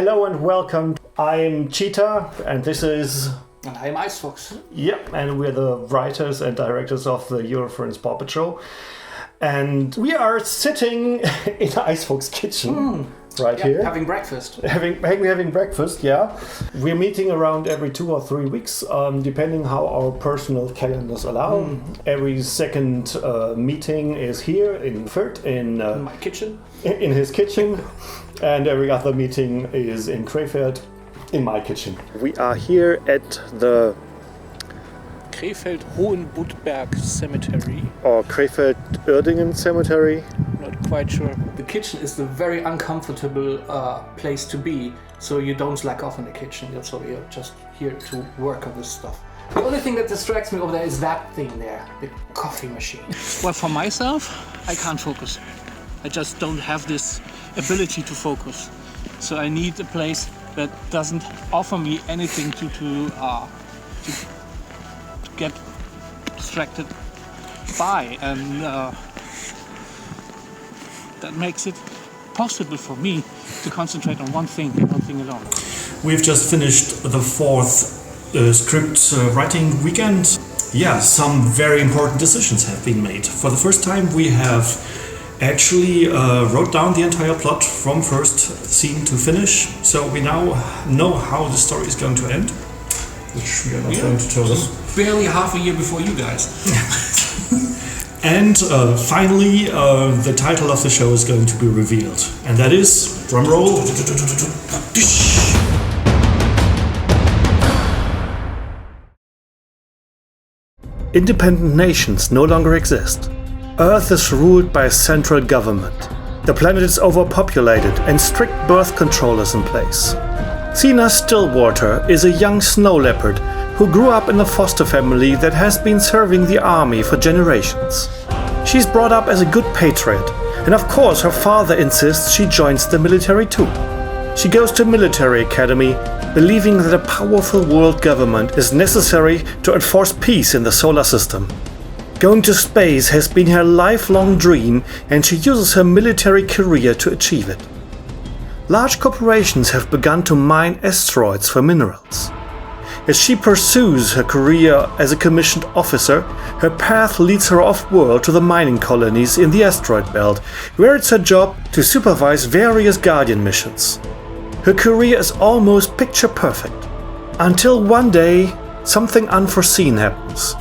Hello and welcome. I'm Cheetah and this is... And I'm Icefox. Yep, and we're the writers and directors of the Eurofurence Paw Patrol. And we are sitting in Icefox's kitchen here. Having breakfast. Having breakfast, yeah. We're meeting around every 2 or 3 weeks, depending how our personal calendars allow. Every second meeting is here in Fürth, in my kitchen. In his kitchen. And every other meeting is in Krefeld, in my kitchen. We are here at the Krefeld-Hohenbuttberg Cemetery. Or Krefeld-Uerdingen Cemetery. Not quite sure. The kitchen is the very uncomfortable place to be, so you don't slack off in the kitchen. So you're just here to work on this stuff. The only thing that distracts me over there is that thing there, the coffee machine. Well, for myself, I can't focus. I just don't have this ability to focus. So I need a place that doesn't offer me anything to get distracted by, and that makes it possible for me to concentrate on one thing alone. We've just finished the fourth script writing weekend. Yeah, some very important decisions have been made. For the first time we have actually wrote down the entire plot from first scene to finish, so we now know how the story is going to end, which we are not going to tell them. Barely half a year before you guys. And finally, the title of the show is going to be revealed, and that is, drumroll, Independent nations no longer exist. Earth is ruled by a central government. The planet is overpopulated and strict birth control is in place. Sina Stillwater is a young snow leopard who grew up in a foster family that has been serving the army for generations. She's brought up as a good patriot, and of course her father insists she joins the military too. She goes to military academy, believing that a powerful world government is necessary to enforce peace in the solar system. Going to space has been her lifelong dream, and she uses her military career to achieve it. Large corporations have begun to mine asteroids for minerals. As she pursues her career as a commissioned officer, her path leads her off-world to the mining colonies in the asteroid belt, where it's her job to supervise various Guardian missions. Her career is almost picture perfect, until one day something unforeseen happens.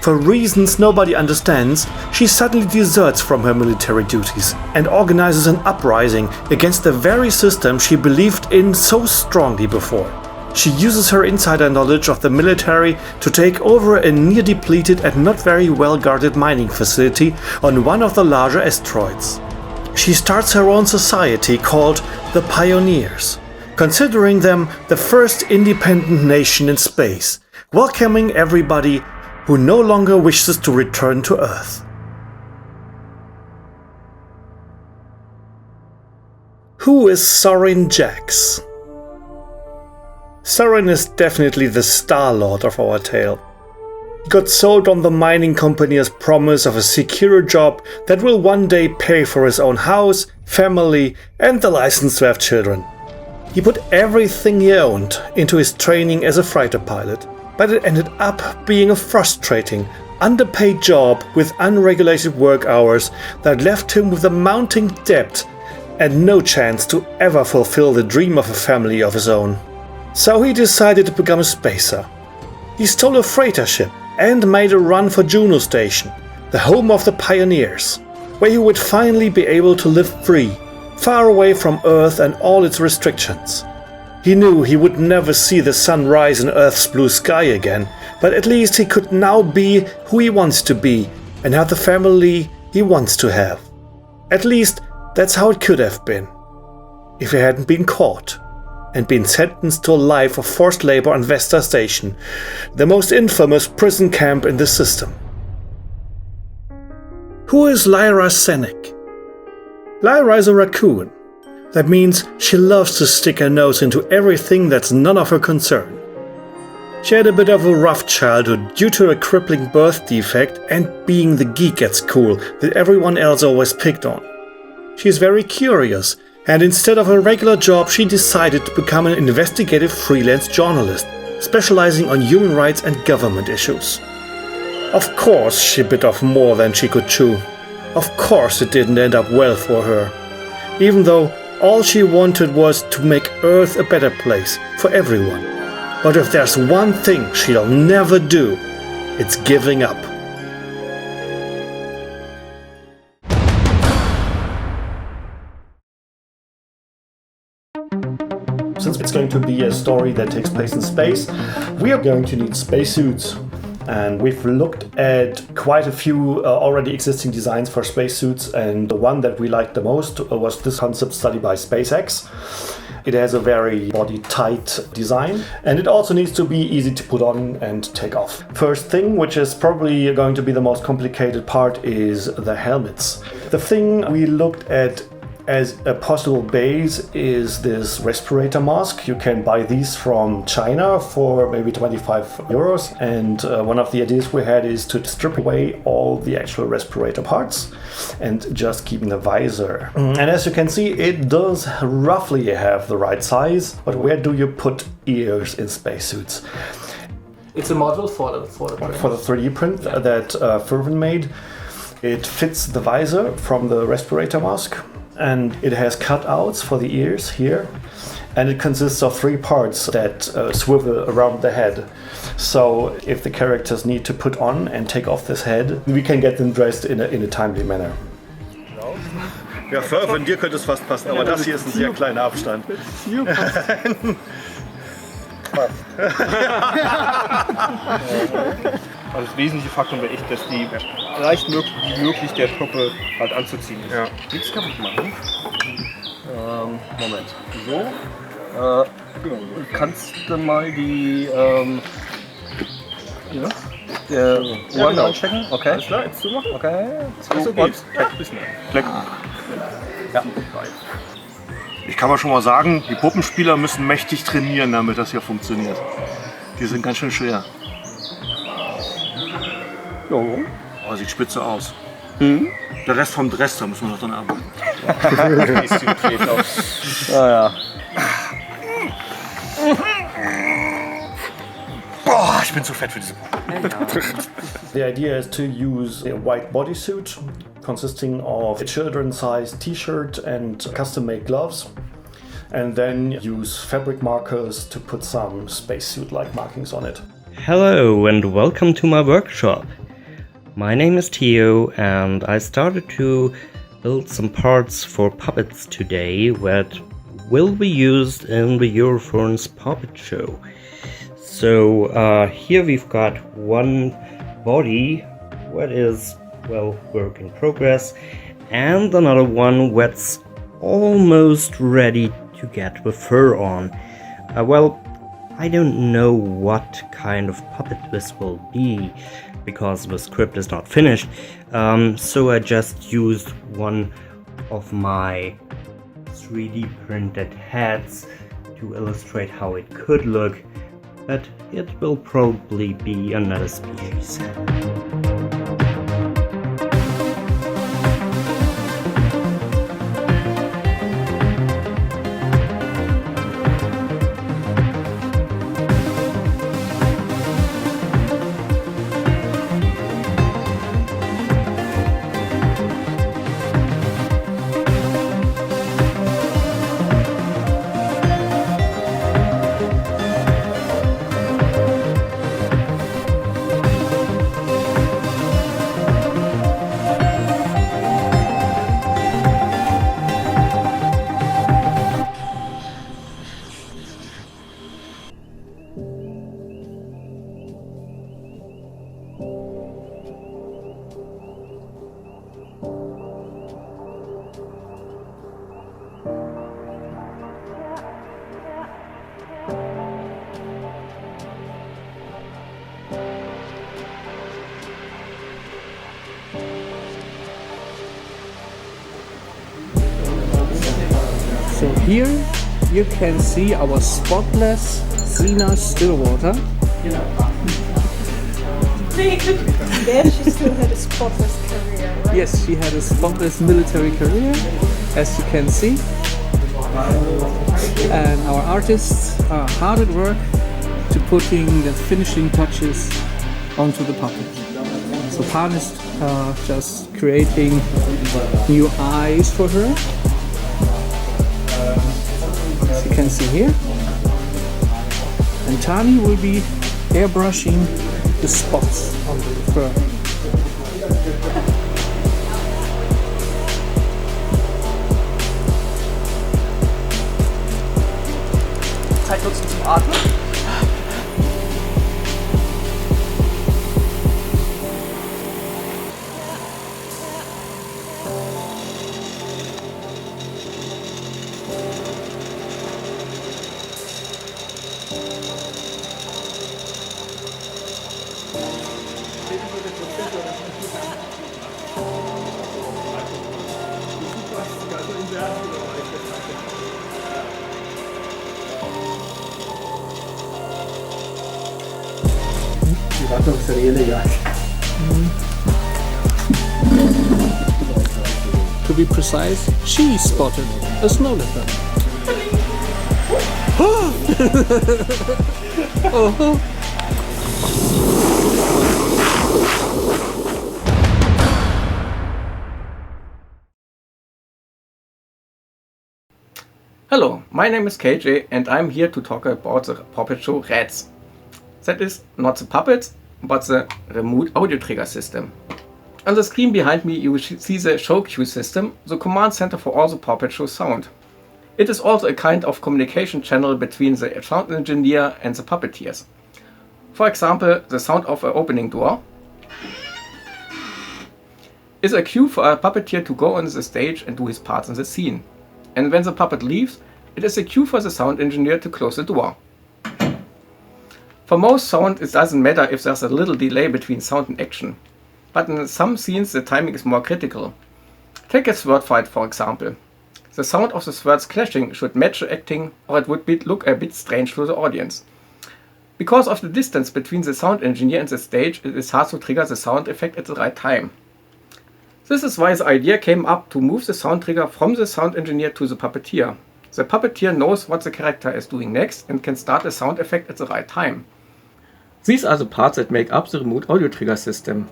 For reasons nobody understands, she suddenly deserts from her military duties and organizes an uprising against the very system she believed in so strongly before. She uses her insider knowledge of the military to take over a near-depleted and not very well-guarded mining facility on one of the larger asteroids. She starts her own society called the Pioneers, considering them the first independent nation in space, welcoming everybody who no longer wishes to return to Earth. Who is Sorin Jax? Sorin is definitely the Star-Lord of our tale. He got sold on the mining company as promise of a secure job that will one day pay for his own house, family, and the license to have children. He put everything he owned into his training as a fighter pilot, but it ended up being a frustrating, underpaid job with unregulated work hours that left him with a mounting debt and no chance to ever fulfill the dream of a family of his own. So he decided to become a spacer. He stole a freighter ship and made a run for Juno station, the home of the Pioneers, where he would finally be able to live free, far away from Earth and all its restrictions. He knew he would never see the sun rise in Earth's blue sky again, but at least he could now be who he wants to be and have the family he wants to have. At least that's how it could have been, if he hadn't been caught and been sentenced to a life of forced labor on Vesta Station, the most infamous prison camp in the system. Who is Lyra Senek? Lyra is a raccoon. That means she loves to stick her nose into everything that's none of her concern. She had a bit of a rough childhood due to a crippling birth defect and being the geek at school that everyone else always picked on. She is very curious And instead of a regular job, she decided to become an investigative freelance journalist, specializing on human rights and government issues. Of course, she bit off more than she could chew. Of course, it didn't end up well for her. Even though all she wanted was to make Earth a better place for everyone. But if there's one thing she'll never do, it's giving up. Since it's going to be a story that takes place in space, we are going to need spacesuits. And we've looked at quite a few already existing designs for spacesuits, and the one that we liked the most was this concept study by SpaceX. It has a very body-tight design, and it also needs to be easy to put on and take off. First thing, which is probably going to be the most complicated part, is the helmets. The thing we looked at as a possible base is this respirator mask. You can buy these from China for maybe 25 euros. And one of the ideas we had is to strip away all the actual respirator parts and just keeping the visor. And as you can see, it does roughly have the right size, but where do you put ears in spacesuits? It's a model for the print. For the 3D print that Fervin made. It fits the visor from the respirator mask. And it has cutouts for the ears here, and it consists of 3 parts that swivel around the head. So if the characters need to put on and take off this head, we can get them dressed in a timely manner. Ja, von dir könnte es fast passen, aber das hier ist ein sehr kleiner Abstand. Also das wesentliche Faktum wäre echt, dass die leicht wie möglich der Puppe halt anzuziehen ist. Ja. Nichts kaputt machen. Moment. So. Kannst du mal die Ohren einchecken? Okay. Alles klar, jetzt zumachen? Okay. So geht's. Klick. Ja. Ich kann mal schon mal sagen, die Puppenspieler müssen mächtig trainieren, damit das hier funktioniert. Die sind ganz schön schwer. Jo. Oh, sieht spitze aus. Der Rest vom Dress, da müssen wir noch dran arbeiten. Ja. Boah, ich bin zu fett für diese Puppe. The idea is to use a white bodysuit consisting of a children's-sized t-shirt and custom-made gloves, and then use fabric markers to put some spacesuit-like markings on it. Hello and welcome to my workshop. My name is Theo and I started to build some parts for puppets today that will be used in the Eurofurence puppet show. So here we've got one body that is, well, work in progress, and another one that's almost ready to get the fur on. Well, I don't know what kind of puppet this will be, because the script is not finished, so I just used one of my 3D printed heads to illustrate how it could look, but it will probably be another species. So here you can see our spotless Sina Stillwater. There she still had a spotless career, right? Yes, she had a spotless military career, as you can see. And our artists are hard at work to putting the finishing touches onto the puppet. So artists are just creating new eyes for her, as you can see here. And Tani will be airbrushing the spots on the fur. Zeit nutzen zum Atmen. To be precise, she spotted a snow leopard. Oh. Hello, my name is KJ and I'm here to talk about the puppet show REDUX. That is not the puppets, but the remote audio trigger system. On the screen behind me you see the show cue system, the command center for all the puppet show sound. It is also a kind of communication channel between the sound engineer and the puppeteers. For example, the sound of an opening door is a cue for a puppeteer to go on the stage and do his parts in the scene. And when the puppet leaves, it is a cue for the sound engineer to close the door. For most sound, it doesn't matter if there's a little delay between sound and action. But in some scenes, the timing is more critical. Take a sword fight, for example. The sound of the swords clashing should match the acting, or it would look a bit strange to the audience. Because of the distance between the sound engineer and the stage, it is hard to trigger the sound effect at the right time. This is why the idea came up to move the sound trigger from the sound engineer to the puppeteer. The puppeteer knows what the character is doing next and can start the sound effect at the right time. These are the parts that make up the remote audio trigger system.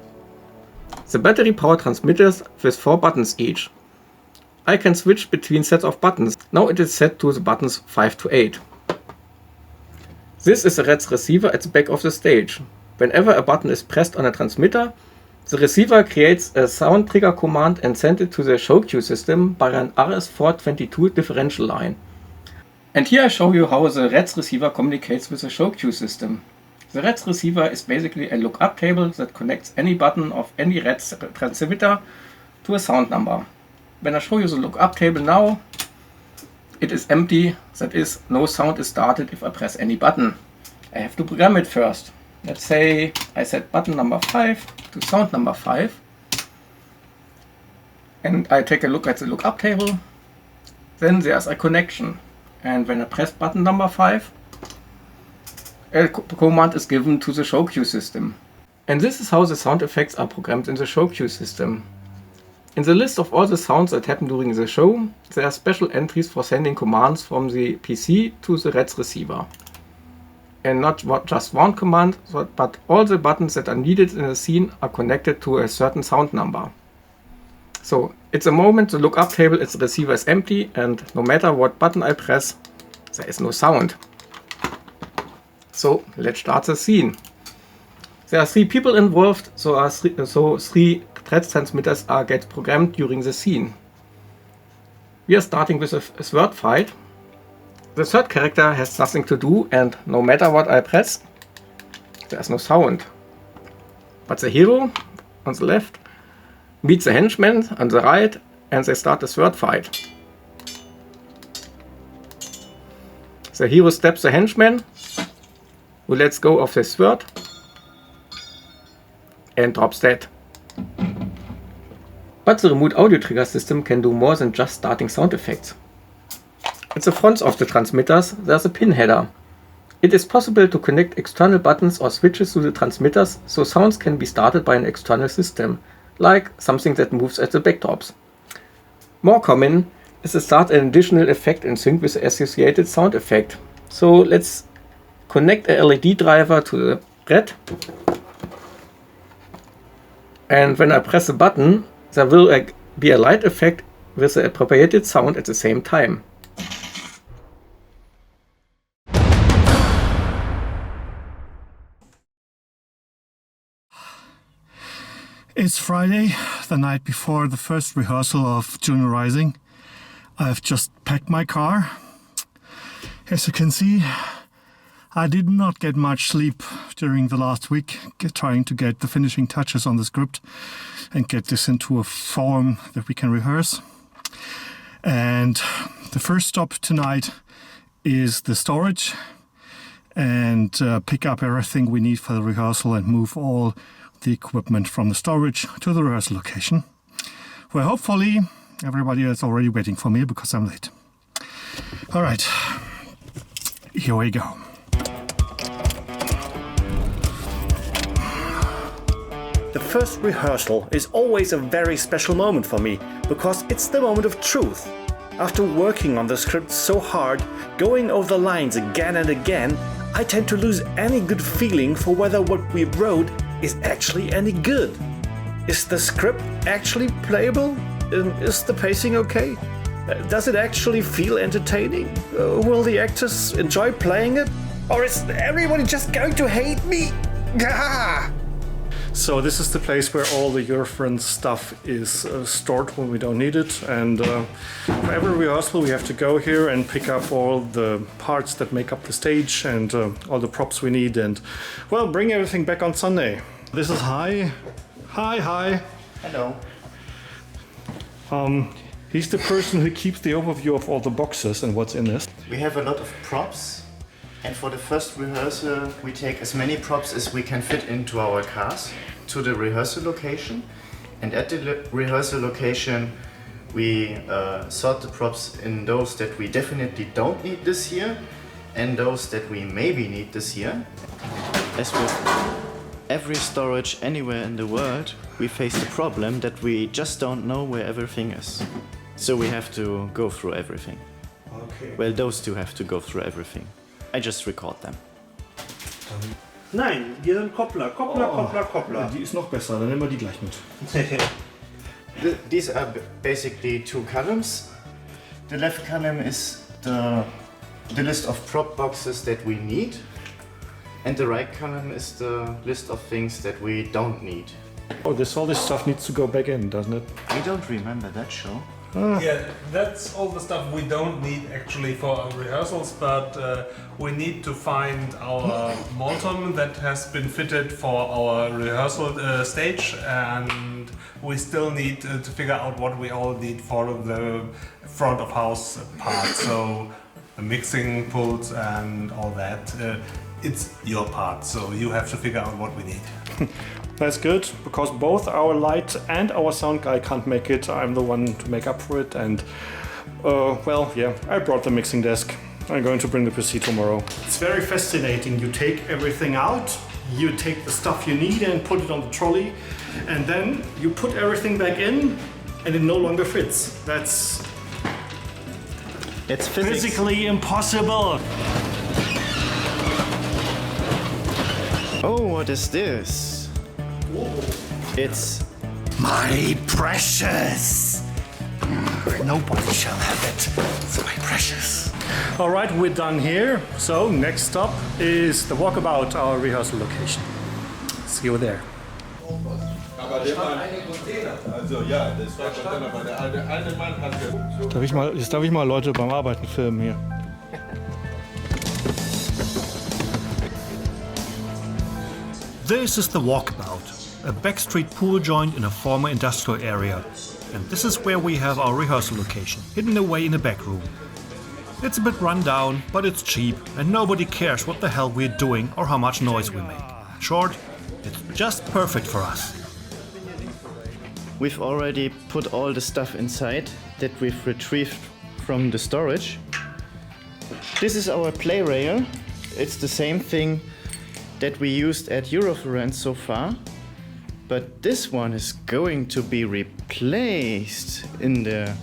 The battery powered transmitters with 4 buttons each. I can switch between sets of buttons. Now it is set to the buttons 5 to 8. This is the REDUX receiver at the back of the stage. Whenever a button is pressed on a transmitter, the receiver creates a sound trigger command and sends it to the show cue system by an RS422 differential line. And here I show you how the REDUX receiver communicates with the show cue system. The REDUX receiver is basically a lookup table that connects any button of any REDUX transmitter to a sound number. When I show you the lookup table now, it is empty, that is, no sound is started if I press any button. I have to program it first. Let's say I set button number 5 to sound number 5. And I take a look at the lookup table. Then there's a connection. And when I press button number 5, a command is given to the show cue system. And this is how the sound effects are programmed in the show cue system. In the list of all the sounds that happen during the show, there are special entries for sending commands from the PC to the REDUX receiver. And not just one command, but all the buttons that are needed in the scene are connected to a certain sound number. So at the moment the lookup table at the receiver is empty, and no matter what button I press, there is no sound. So let's start the scene. There are 3 people involved, so 3 REDUX transmitters get programmed during the scene. We are starting with a sword fight. The third character has nothing to do, and no matter what I press, there's no sound. But the hero on the left meets the henchman on the right, and they start the sword fight. The hero stabs the henchman, who lets go of his sword and drops dead. But the remote audio trigger system can do more than just starting sound effects. At the fronts of the transmitters there's a pin header. It is possible to connect external buttons or switches to the transmitters so sounds can be started by an external system, like something that moves at the backdrops. More common is to start an additional effect in sync with the associated sound effect. So let's connect a LED driver to the red. And when I press the button, there will be a light effect with the appropriated sound at the same time. It's Friday, the night before the first rehearsal of Juno Rising. I've just packed my car. As you can see, I did not get much sleep during the last week, trying to get the finishing touches on the script and get this into a form that we can rehearse. And the first stop tonight is the storage, and pick up everything we need for the rehearsal and move all the equipment from the storage to the rehearsal location, where hopefully everybody is already waiting for me because I'm late. All right, here we go. The first rehearsal is always a very special moment for me because it's the moment of truth. After working on the script so hard, going over the lines again and again, I tend to lose any good feeling for whether what we wrote is actually any good. Is the script actually playable? Is the pacing okay? Does it actually feel entertaining? Will the actors enjoy playing it? Or is everybody just going to hate me? So this is the place where all the Eurofurence stuff is stored when we don't need it, and for every rehearsal we have to go here and pick up all the parts that make up the stage and all the props we need, and well, bring everything back on Sunday. This is Hi. Hi. Hello. He's the person who keeps the overview of all the boxes and what's in this. We have a lot of props, and for the first rehearsal we take as many props as we can fit into our cars to the rehearsal location, and at the rehearsal location we sort the props in those that we definitely don't need this year and those that we maybe need this year. As with every storage anywhere in the world, we face the problem that we just don't know where everything is. So we have to go through everything. Okay. Well, those two have to go through everything. I just record them. Nein, hier sind Koppler. Koppler. Die ist noch besser, dann nehmen wir die gleich mit. These are basically two columns. The left column is the list of prop boxes that we need, and the right column is the list of things that we don't need. Oh, all this stuff needs to go back in, doesn't it? We don't remember that show. Yeah, that's all the stuff we don't need actually for our rehearsals, but we need to find our Molton that has been fitted for our rehearsal stage, and we still need to figure out what we all need for the front of house part, so the mixing pults and all that. It's your part, so you have to figure out what we need. That's good, because both our light and our sound guy can't make it. I'm the one to make up for it, and well, yeah, I brought the mixing desk. I'm going to bring the PC tomorrow. It's very fascinating. You take everything out, you take the stuff you need and put it on the trolley, and then you put everything back in, and it no longer fits. It's physics. Physically impossible. Oh, what is this? It's my precious. Nobody shall have it. It's my precious. All right, we're done here. So next stop is the walkabout, our rehearsal location. See you there. Jetzt darf ich mal Leute beim Arbeiten filmen hier. This is the walkabout, a backstreet pool joint in a former industrial area. And this is where we have our rehearsal location, hidden away in a back room. It's a bit run down, but it's cheap and nobody cares what the hell we're doing or how much noise we make. In short, it's just perfect for us. We've already put all the stuff inside that we've retrieved from the storage. This is our play rail. It's the same thing that we used at Eurofurence so far, but this one is going to be replaced in the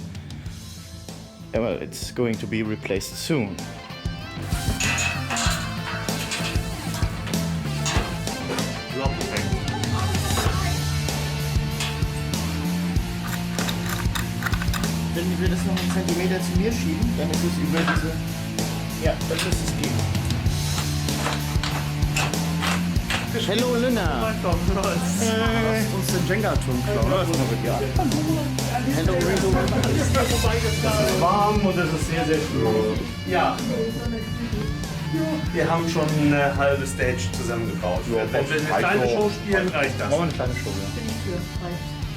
well, it's going to be replaced soon. Wenn wir das noch einen Zentimeter zu mir schieben, dann ist es über diese... Ja, dann müsste es gehen. Hello, Lina! Lass uns den Jenga-Turm klauen. Ja. Hello, Rico! Es ist warm und es ist sehr, sehr schön. Ja. Wir haben schon eine halbe Stage zusammengebaut. Wenn wir eine kleine Show spielen, reicht das. Eine kleine Show, ja.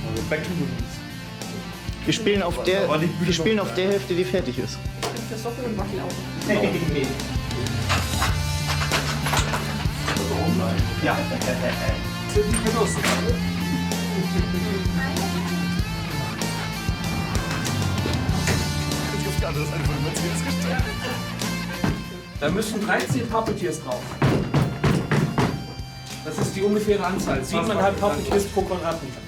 Also back to the roots. Wir spielen auf der Hälfte, die fertig ist. Das Sockel und Wackel auch. Nee. Ja. Sind die genossen. Jetzt gibt's gar nicht, das eine von den Mercedes gestellt. Da müssen 13 Puppeteers drauf. Das ist die ungefähre Anzahl. 7,5 Puppeteers pro Quadratmeter.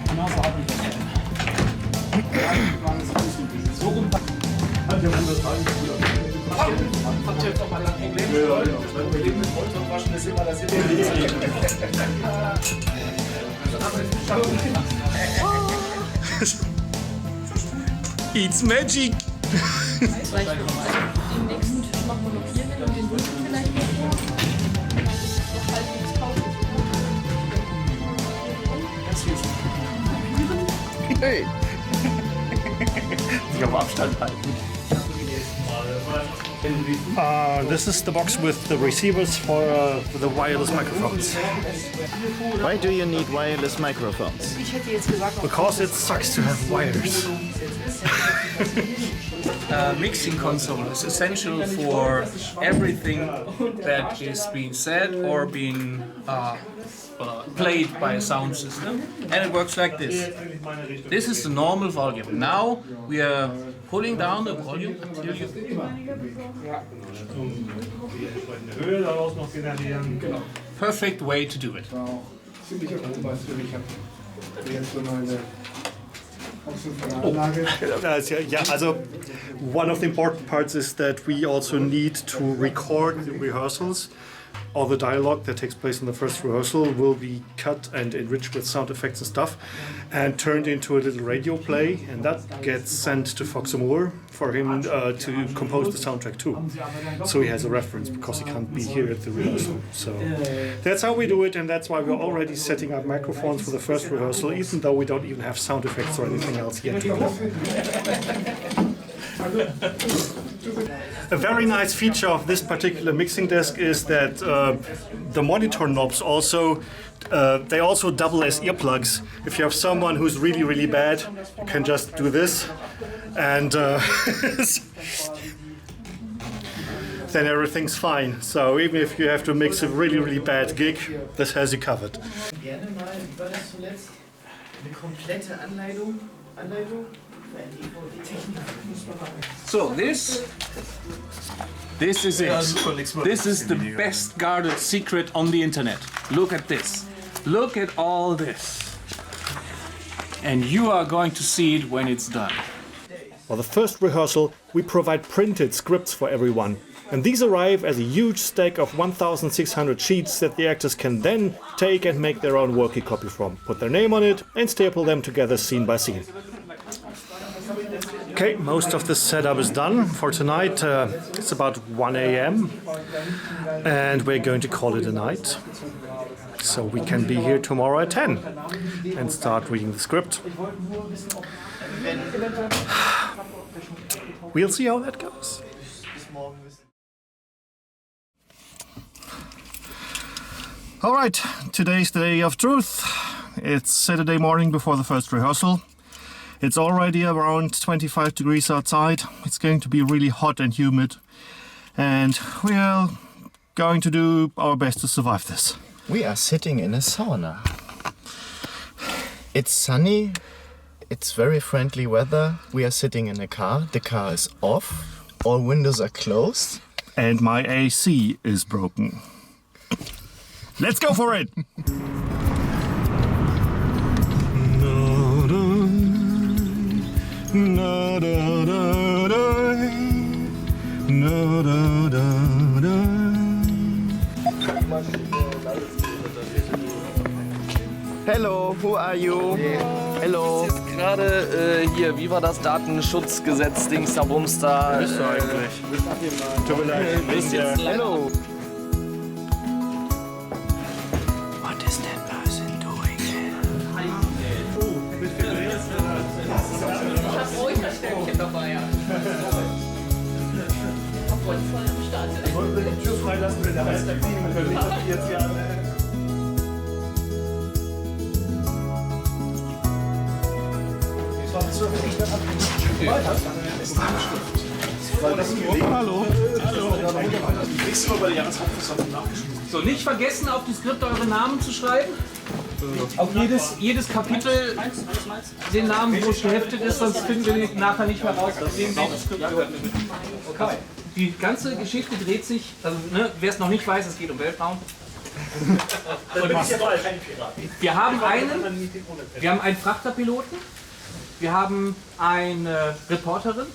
Genau so habe ich das denn. So rum. Habt ihr jetzt noch mal ein Problem? Das Problem mit Molton waschen ist immer, dass ihr den Witz legt. It's magic! Vielleicht den nächsten Tisch machen wir noch hier hin und den Rücken vielleicht noch vor. Dann ist es noch halbwegs tausend. Ganz viel. Hey! Sich auf Abstand halten. This is the box with the receivers for the wireless microphones. Why do you need wireless microphones? Ich hätte jetzt gesagt, Because it sucks to have wires. Mixing console is essential for everything that is being said or being played by a sound system, and it works like this. This is the normal volume. Now we are pulling down the volume until you... Höhe daraus noch generieren. Perfect way to do it. Yeah, also one of the important parts is that we also need to record the rehearsals. All the dialogue that takes place in the first rehearsal will be cut and enriched with sound effects and stuff and turned into a little radio play, and that gets sent to Fox Moore for him to compose the soundtrack too. So he has a reference because he can't be here at the rehearsal. So that's how we do it, and that's why we're already setting up microphones for the first rehearsal, even though we don't even have sound effects or anything else yet. A very nice feature of this particular mixing desk is that the monitor knobs also they also double as earplugs. If you have someone who's really, really bad, you can just do this, and then everything's fine. So even if you have to mix a really, really bad gig, this has you covered. Gerne mal, wie war das zuletzt? Eine komplette Anleitung? So this is it. This is the best guarded secret on the internet. Look at this. Look at all this. And you are going to see it when it's done. For the first rehearsal, we provide printed scripts for everyone. And these arrive as a huge stack of 1,600 sheets that the actors can then take and make their own working copy from, put their name on it, and staple them together scene by scene. Okay, most of the setup is done for tonight. It's about 1 a.m. and we're going to call it a night. So we can be here tomorrow at 10 and start reading the script. We'll see how that goes. All right, today's the day of truth. It's Saturday morning before the first rehearsal. It's already around 25 degrees outside. It's going to be really hot and humid. And we're going to do our best to survive this. We are sitting in a sauna. It's sunny. It's very friendly weather. We are sitting in a car. The car is off. All windows are closed. And my AC is broken. Let's go for it! Hello, who are you? Hello. Jetzt gerade hier, wie war das Datenschutzgesetz, Dings da, Bums da? Bist du eigentlich? Tut mir leid. Bist jetzt Hello. What is that person doing? Ich hab Räucherstäbchen dabei, ja. Voll am Start. Wollen wir die Tür freilassen, wenn der Rest der Team können? Nicht, dass die jetzt hier Hallo. Nächstes Mal bei der Jahreshauptversammlung nachgeschrieben. So, nicht vergessen, auf die Skripte eure Namen zu schreiben. Auf jedes Kapitel den Namen, wo es geheftet ist, sonst finden wir den nachher nicht mehr raus. Deswegen welches Skript gehört. Okay. Die ganze Geschichte dreht sich, also ne, wer es noch nicht weiß, es geht um Weltraum. Wir haben einen Frachterpiloten, wir haben eine Reporterin,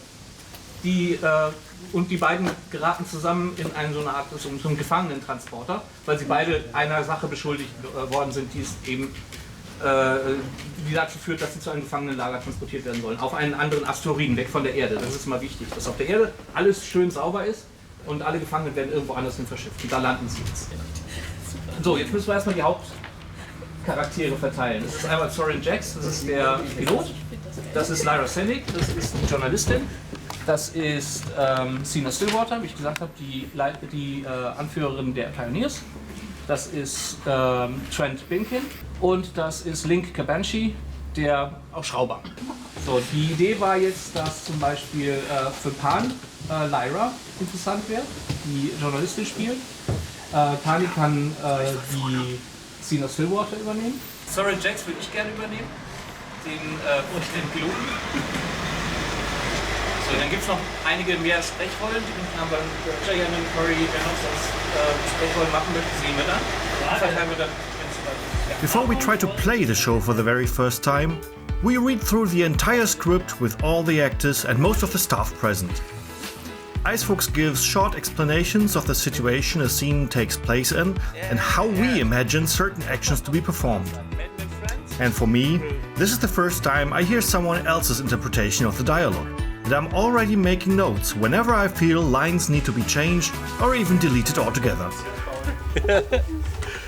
und die beiden geraten zusammen in so eine Art so einen Gefangenentransporter, weil sie beide einer Sache beschuldigt worden sind, die dazu führt, dass sie zu einem Gefangenenlager transportiert werden sollen, auf einen anderen Asteroiden, weg von der Erde. Das ist mal wichtig, dass auf der Erde alles schön sauber ist und alle Gefangenen werden irgendwo anders hin verschifft. Und da landen sie jetzt. So, jetzt müssen wir erstmal die Hauptcharaktere verteilen. Das ist einmal Soren Jax, das ist der Pilot. Das ist Lyra Senig, das ist die Journalistin. Das ist Sina Stillwater, wie ich gesagt habe, die Anführerin der Pioneers. Das ist Trent Binkin und das ist Link Kabanshi, der Schrauber. So, die Idee war jetzt, dass zum Beispiel für Pan Lyra interessant wäre, die Journalistin spielt. Tani kann die Sina Stillwater übernehmen. Soren Jax würde ich gerne übernehmen, den Piloten. So, dann gibt es noch einige mehr Sprechrollen, die haben wir Jayan und Curry, wer noch sonst Sprechrollen machen möchte, sehen wir dann. Verteilen wir dann. Before we try to play the show for the very first time, we read through the entire script with all the actors and most of the staff present. Icefox gives short explanations of the situation a scene takes place in and how we imagine certain actions to be performed. And for me, this is the first time I hear someone else's interpretation of the dialogue. And I'm already making notes whenever I feel lines need to be changed or even deleted altogether.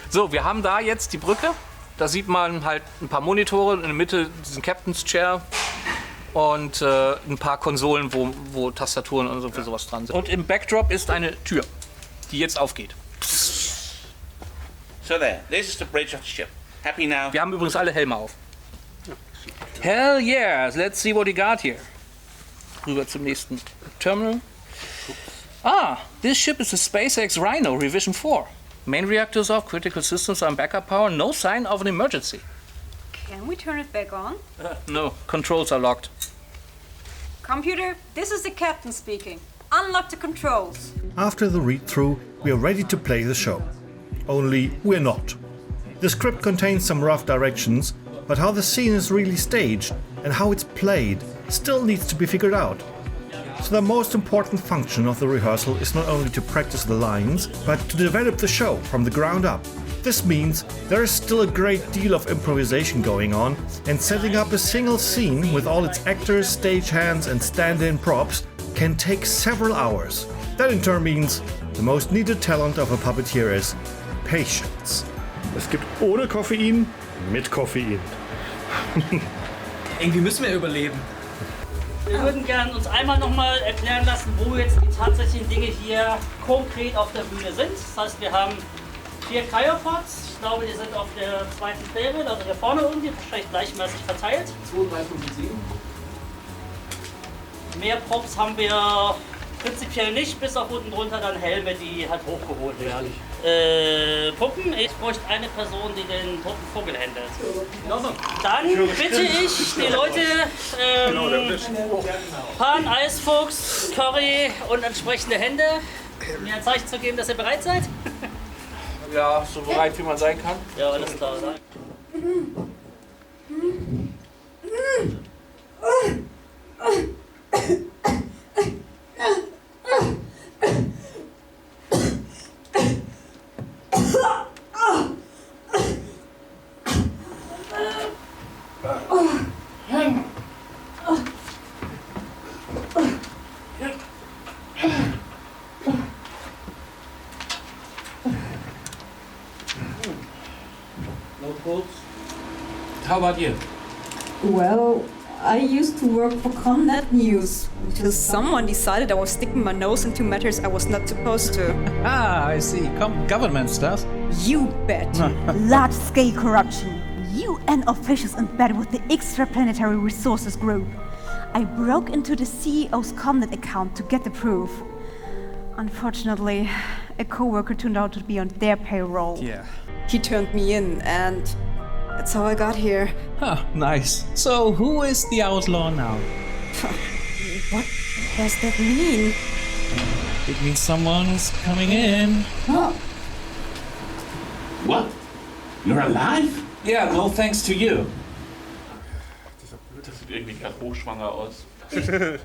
So, wir haben da jetzt die Brücke. Da sieht man halt ein paar Monitore, in der Mitte diesen Captain's Chair und ein paar Konsolen, wo Tastaturen und so für sowas dran sind. Und im Backdrop ist eine Tür, die jetzt aufgeht. So there, this is the bridge of the ship. Happy now? Wir haben übrigens alle Helme auf. Hell yeah, let's see what you got here. Rüber zum nächsten Terminal. This ship is a SpaceX Rhino Revision 4. Main reactors off, critical systems on backup power, no sign of an emergency. Can we turn it back on? No, controls are locked. Computer, this is the captain speaking. Unlock the controls. After the read-through, we are ready to play the show. Only we're not. The script contains some rough directions, but how the scene is really staged and how it's played still needs to be figured out. So the most important function of the rehearsal is not only to practice the lines, but to develop the show from the ground up. This means there is still a great deal of improvisation going on, and setting up a single scene with all its actors, stagehands and stand-in props can take several hours. That in turn means the most needed talent of a puppeteer is patience. Es gibt ohne Koffein, mit Koffein. Irgendwie müssen wir überleben. Wir würden gerne uns einmal nochmal erklären lassen, wo jetzt die tatsächlichen Dinge hier konkret auf der Bühne sind. Das heißt, wir haben 4 Cryopods. Ich glaube, die sind auf der zweiten Fähre, also hier vorne irgendwie, wahrscheinlich gleichmäßig verteilt. 2, 3, 5 und 7. Mehr Props haben wir prinzipiell nicht, bis auf unten drunter dann Helme, die halt hochgeholt werden. Puppen, ich bräuchte eine Person, die den toten Vogel händelt. Dann bitte ich die Leute, Pan, Eisfuchs, Curry und entsprechende Hände, mir ein Zeichen zu geben, dass ihr bereit seid. Ja, so bereit wie man sein kann. Ja, alles klar. No quotes. How about you? Well, I used to work for Comnet News until someone decided I was sticking my nose into matters I was not supposed to. Ah, I see. Government stuff. You bet. Large-scale corruption. UN officials embedded with the Extraplanetary Resources Group. I broke into the CEO's Comnet account to get the proof. Unfortunately, a co-worker turned out to be on their payroll. Yeah. He turned me in, and that's how I got here. Huh, nice. So, who is the outlaw now? What does that mean? It means someone's coming in. Huh? What? You're alive? Yeah, no thanks to you. Das sieht irgendwie gerade hochschwanger aus. Fressen.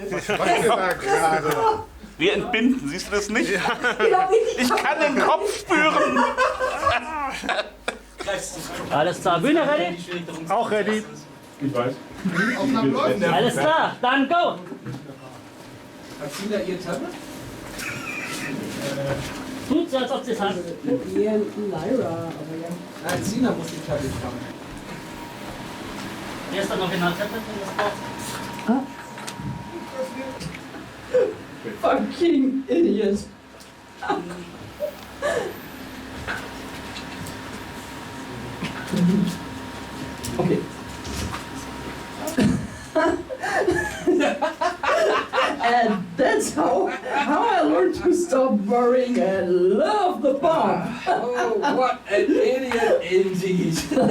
Was macht ihr da gerade? Wir entbinden, siehst du das nicht? Ich kann den Kopf spüren. Alles klar, Bühne ready? Auch ready. Ich weiß. Alles klar, dann go! Hat Sina ihr Tablet? Tut so, als ob sie es hat. Lyra, aber ja. Nein, Sina muss die Tablet haben. Wer ist dann noch in der Tablet, wenn das braucht? Fucking idiot. Okay. And that's how I learned to stop worrying and love the bomb. Oh, what an idiot indeed. Two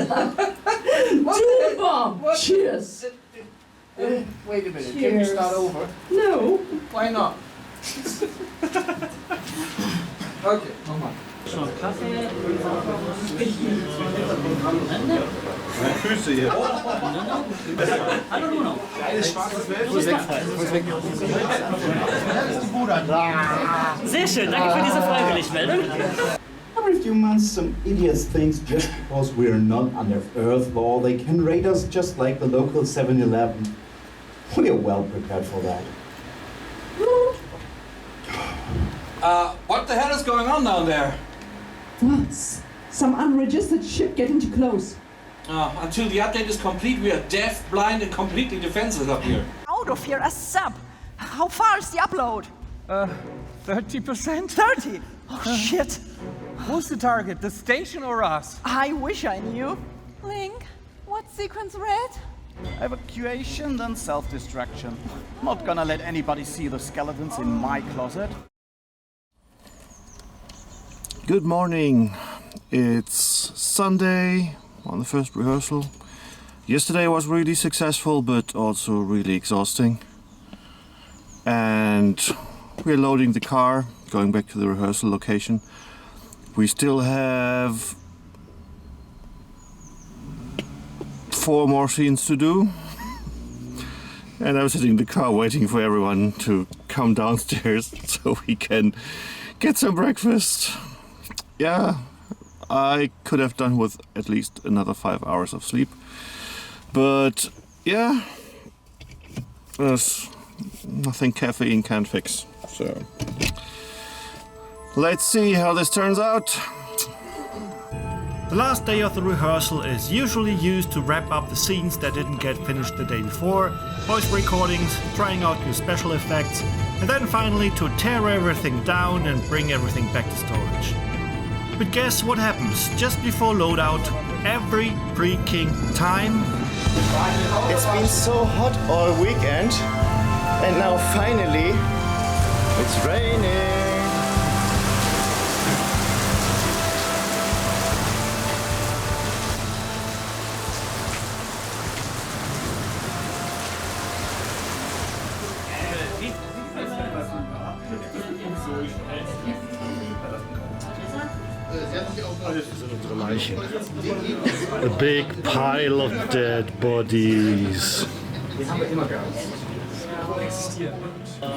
bomb. Cheers. Wait a minute, can we Cheers. start over? No. Why not? Okay, nochmal. Schon Kaffee. Füße hier. Hallo Juno. Geiles schwarzes Welt. Wo ist weg? Sehr schön, danke für diese Freiwilligmeldung. Every few months, some idiots think just because we're not under Earth law, they can raid us just like the local 7-Eleven. We are well prepared for that. What the hell is going on down there? Some unregistered ship getting too close. Until the update is complete, we are deaf, blind, and completely defenseless up here. Out of here, a sub. How far is the upload? 30%? 30? Oh, shit. Who's the target, the station or us? I wish I knew. Link, what sequence read? Evacuation, then self-destruction. Not gonna let anybody see the skeletons in my closet. Good morning. It's Sunday on the first rehearsal. Yesterday was really successful, but also really exhausting. And we're loading the car, going back to the rehearsal location. We still have 4 more scenes to do. And I'm sitting in the car waiting for everyone to come downstairs so we can get some breakfast. Yeah, I could have done with at least another 5 hours of sleep. But yeah, there's nothing caffeine can fix. So let's see how this turns out. The last day of the rehearsal is usually used to wrap up the scenes that didn't get finished the day before, voice recordings, trying out new special effects, and then finally to tear everything down and bring everything back to storage. But guess what happens just before loadout every freaking time? It's been so hot all weekend, and now finally it's raining. A big pile of dead bodies.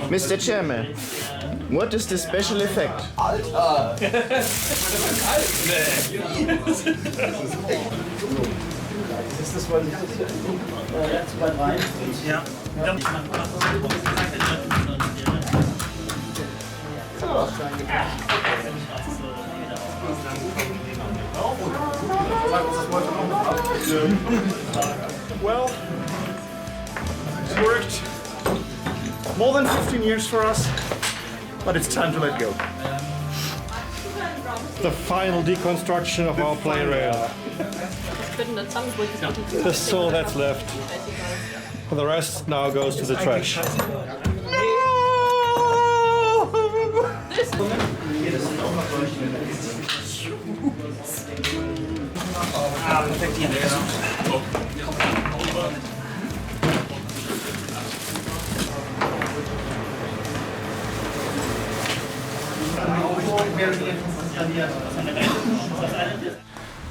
Mr. Chairman, what is the special effect? Ist das, weil ich das zu weit rein? Ja. Well, it worked more than 15 years for us, but it's time to let go. The final deconstruction of our play rail. The soul that's left. And the rest now goes to the trash.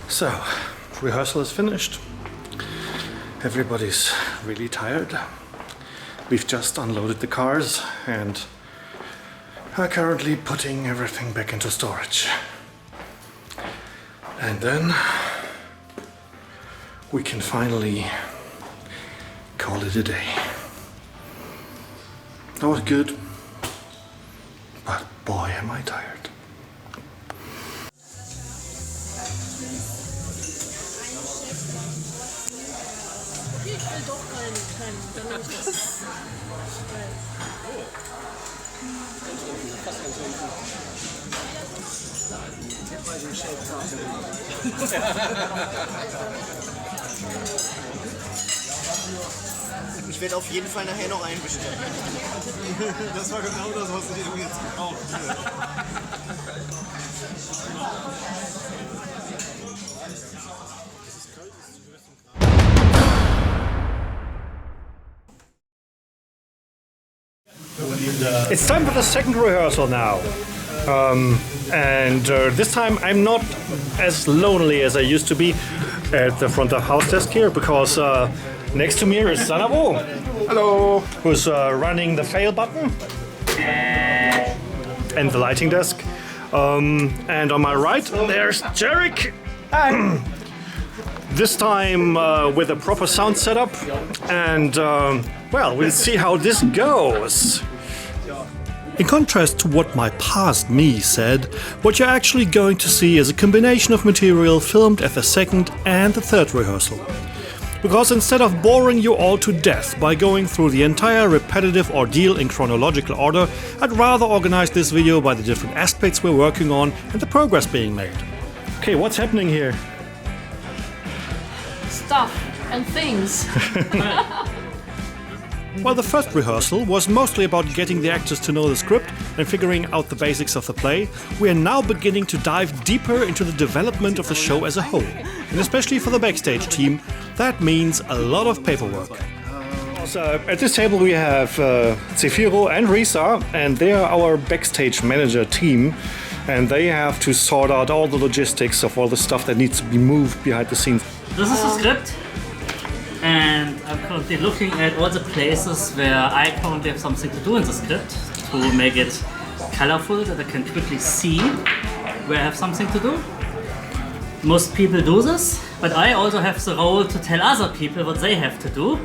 So, rehearsal is finished. Everybody's really tired. We've just unloaded the cars and are currently putting everything back into storage. And then we can finally call it a day. That was good, but boy am I tired. Ich werde auf jeden Fall nachher noch einen bestellen. Das war genau das, was du jetzt gebraucht It's time for the second rehearsal now. And this time I'm not as lonely as I used to be at the front of house desk here, because next to me is Sanabo. Hello. Who's running the fail button and the lighting desk. And on my right there's Jarek. This time with a proper sound setup. And well, we'll see how this goes. In contrast to what my past me said, what you're actually going to see is a combination of material filmed at the second and the third rehearsal. Because instead of boring you all to death by going through the entire repetitive ordeal in chronological order, I'd rather organize this video by the different aspects we're working on and the progress being made. Okay, what's happening here? Stuff and things. While the first rehearsal was mostly about getting the actors to know the script and figuring out the basics of the play, we are now beginning to dive deeper into the development of the show as a whole. And especially for the backstage team, that means a lot of paperwork. So at this table we have Zefiro and Risa, and they are our backstage manager team, and they have to sort out all the logistics of all the stuff that needs to be moved behind the scenes. This is the script, and I'm currently looking at all the places where I currently have something to do in the script to make it colorful, that I can quickly see where I have something to do. Most people do this, but I also have the role to tell other people what they have to do.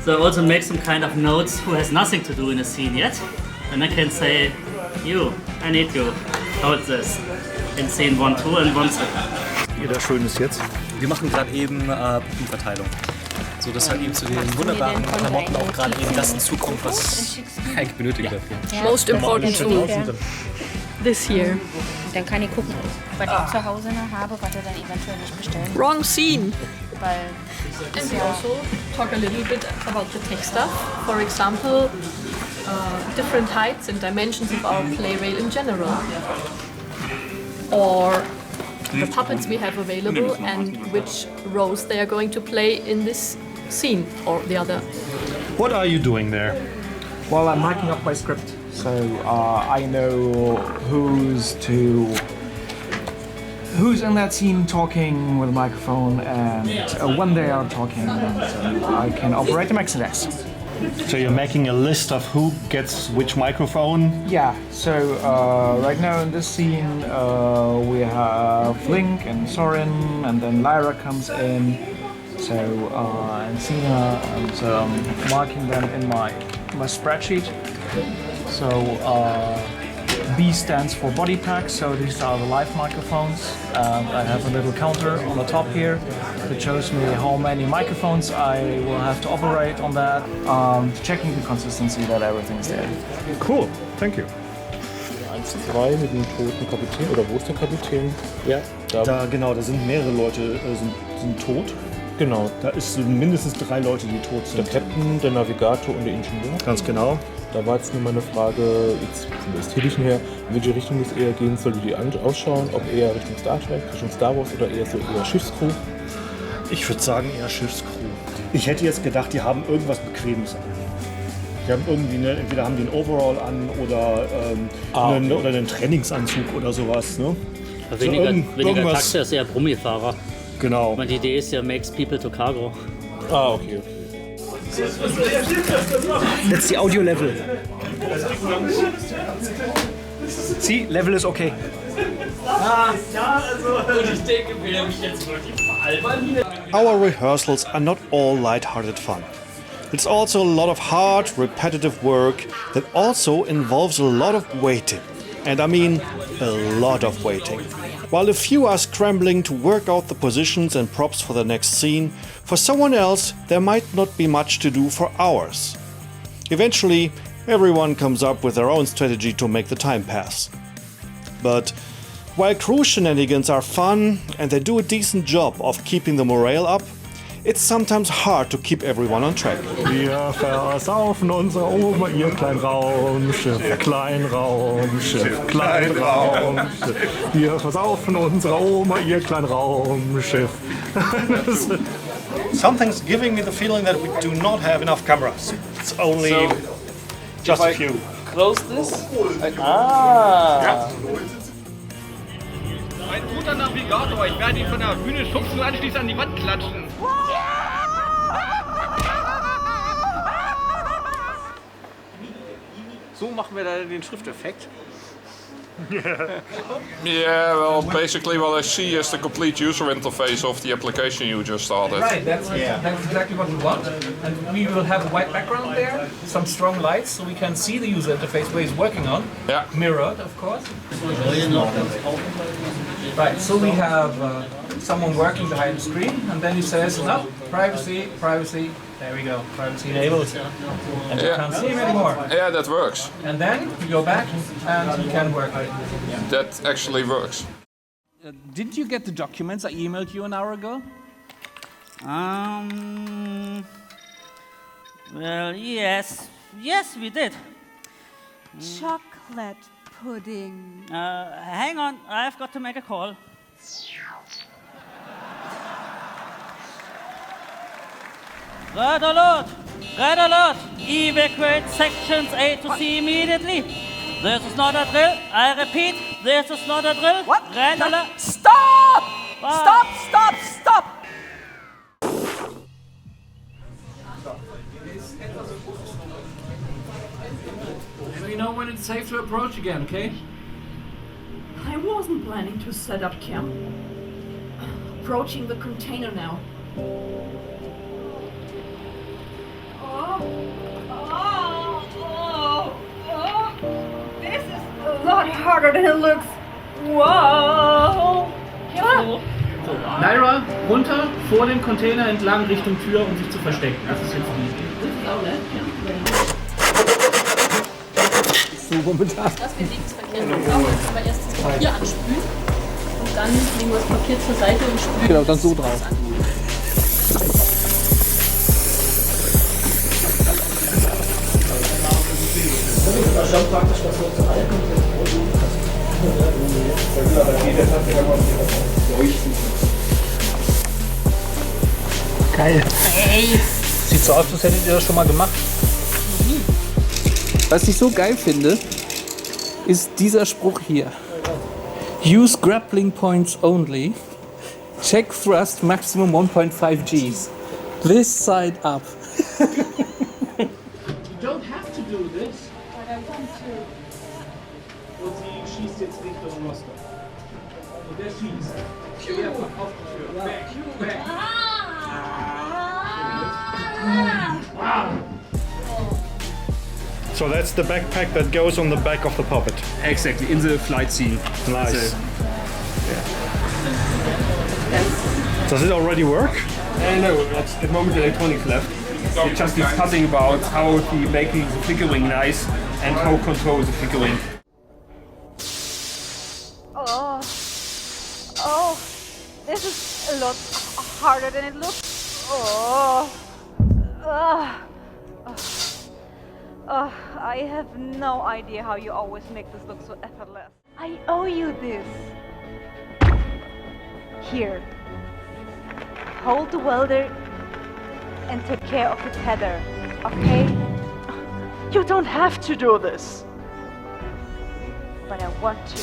So I also make some kind of notes who has nothing to do in a scene yet. And I can say, you, I need you, hold this in scene 1, 2 and 1, 2. Jeder Schönes jetzt. Wir machen gerade eben Puppenverteilung. So dass halt eben zu den wunderbaren Klamotten auch gerade eben das hinzukommt, was ich eigentlich benötige dafür. Most important tool this year. Dann kann ich gucken, was ich zu Hause noch habe, was er dann eventuell nicht bestellen kann. Wrong scene. Weil And we also talk a little bit about the tech stuff. For example, different heights and dimensions of our play rail in general. Or the puppets we have available and which roles they are going to play in this scene or the other. What are you doing there? Well, I'm marking up my script, so I know who's in that scene talking with a microphone and when they are talking, so I can operate the Maxidex. So you're making a list of who gets which microphone? Yeah, so right now in this scene we have Link and Soren, and then Lyra comes in, So and seeing and marking them in my spreadsheet. So B stands for body pack, so these are the live microphones. And I have a little counter on the top here that shows me how many microphones I will have to operate on that, checking the consistency that everything is there. Cool, thank you. 1-2 mit dem toten Kapitän, oder wo ist der Kapitän? Ja, da genau, da sind mehrere Leute sind tot. Genau. Da ist mindestens 3 Leute, die tot sind. Der Captain, der Navigator und der Ingenieur. Ganz genau. Da war jetzt nur meine Frage, jetzt vom Ästhetischen her, in welche Richtung es eher gehen soll, die ausschauen, ob eher Richtung Star Trek, Richtung Star Wars oder eher so eher Schiffscrew? Ich würde sagen eher Schiffscrew. Ich hätte jetzt gedacht, die haben irgendwas Bequemes an. Die haben irgendwie entweder haben die einen Overall an oder einen Trainingsanzug oder sowas. Ne? Weniger Taxi ist eher Brummifahrer. Genau. Und die Idee ist ja, makes people to cargo. Ah, okay. Jetzt die Audio-Level. See, Level ist okay. Und ich denke, will er mich jetzt wirklich veralbern hier? Our rehearsals are not all light-hearted fun. It's also a lot of hard, repetitive work that also involves a lot of waiting. And I mean a lot of waiting. While a few are scrambling to work out the positions and props for the next scene, for someone else there might not be much to do for hours. Eventually, everyone comes up with their own strategy to make the time pass. But while crew shenanigans are fun and they do a decent job of keeping the morale up, it's sometimes hard to keep everyone on track. Wir versaufen unsere Oma, ihr Kleinraumschiff, Kleinraumschiff, Kleinraumschiff. Wir versaufen unsere Oma, ihr Kleinraumschiff. Something's giving me the feeling that we do not have enough cameras. It's only just a few. Close this? Ah! Ein guter Navigator, ich werde ihn von der Bühne schubsen und anschließend an die Wand klatschen. So machen wir da den Schrifteffekt. Yeah, well, basically what I see is the complete user interface of the application you just started. Right, that's exactly what we want. And we will have a white background there, some strong lights, so we can see the user interface where he's working on. Yeah. Mirrored, of course. Right, so we have someone working behind the screen, and then he says, no, privacy, privacy. There we go, privacy enabled. And you can't see him anymore. Yeah, that works. And then you go back and you can work. That actually works. Did you get the documents I emailed you an hour ago? Well, yes. Yes, we did. Chocolate pudding. Hang on, I've got to make a call. Red alert! Red alert! Evacuate sections A to C immediately. This is not a drill. I repeat, this is not a drill. What? Red alert! Stop! Stop! Stop! Stop! And we know when it's safe to approach again, okay? I wasn't planning to set up camp. Approaching the container now. This is a lot harder than it looks. Wow! Lyra, runter, vor dem Container entlang Richtung Tür, um sich zu verstecken. Das ist jetzt die Idee. So momentan. Dass wir nichts verkehrt machen, aber erst das Papier anspülen und dann legen wir das Papier zur Seite und spülen. Genau, dann so drauf. Geil. Hey. Sieht so aus, als hättet ihr das schon mal gemacht. Was ich so geil finde, ist dieser Spruch hier. Use grappling points only. Check thrust maximum 1.5 Gs. This side up. You don't have to do this. But I want to. Und sie schießt jetzt Richtung Rostock. Und der schießt. Auf die Tür. Back, back. So that's the backpack that goes on the back of the puppet. Exactly, in the flight scene. Nice. Does it already work? No, at the moment the electronics left. We're just discussing about how to making the figurine nice and how to control the figurine. Oh, this is a lot harder than it looks. I have no idea how you always make this look so effortless. I owe you this. Here. Hold the welder and take care of the tether, okay? You don't have to do this. But I want to.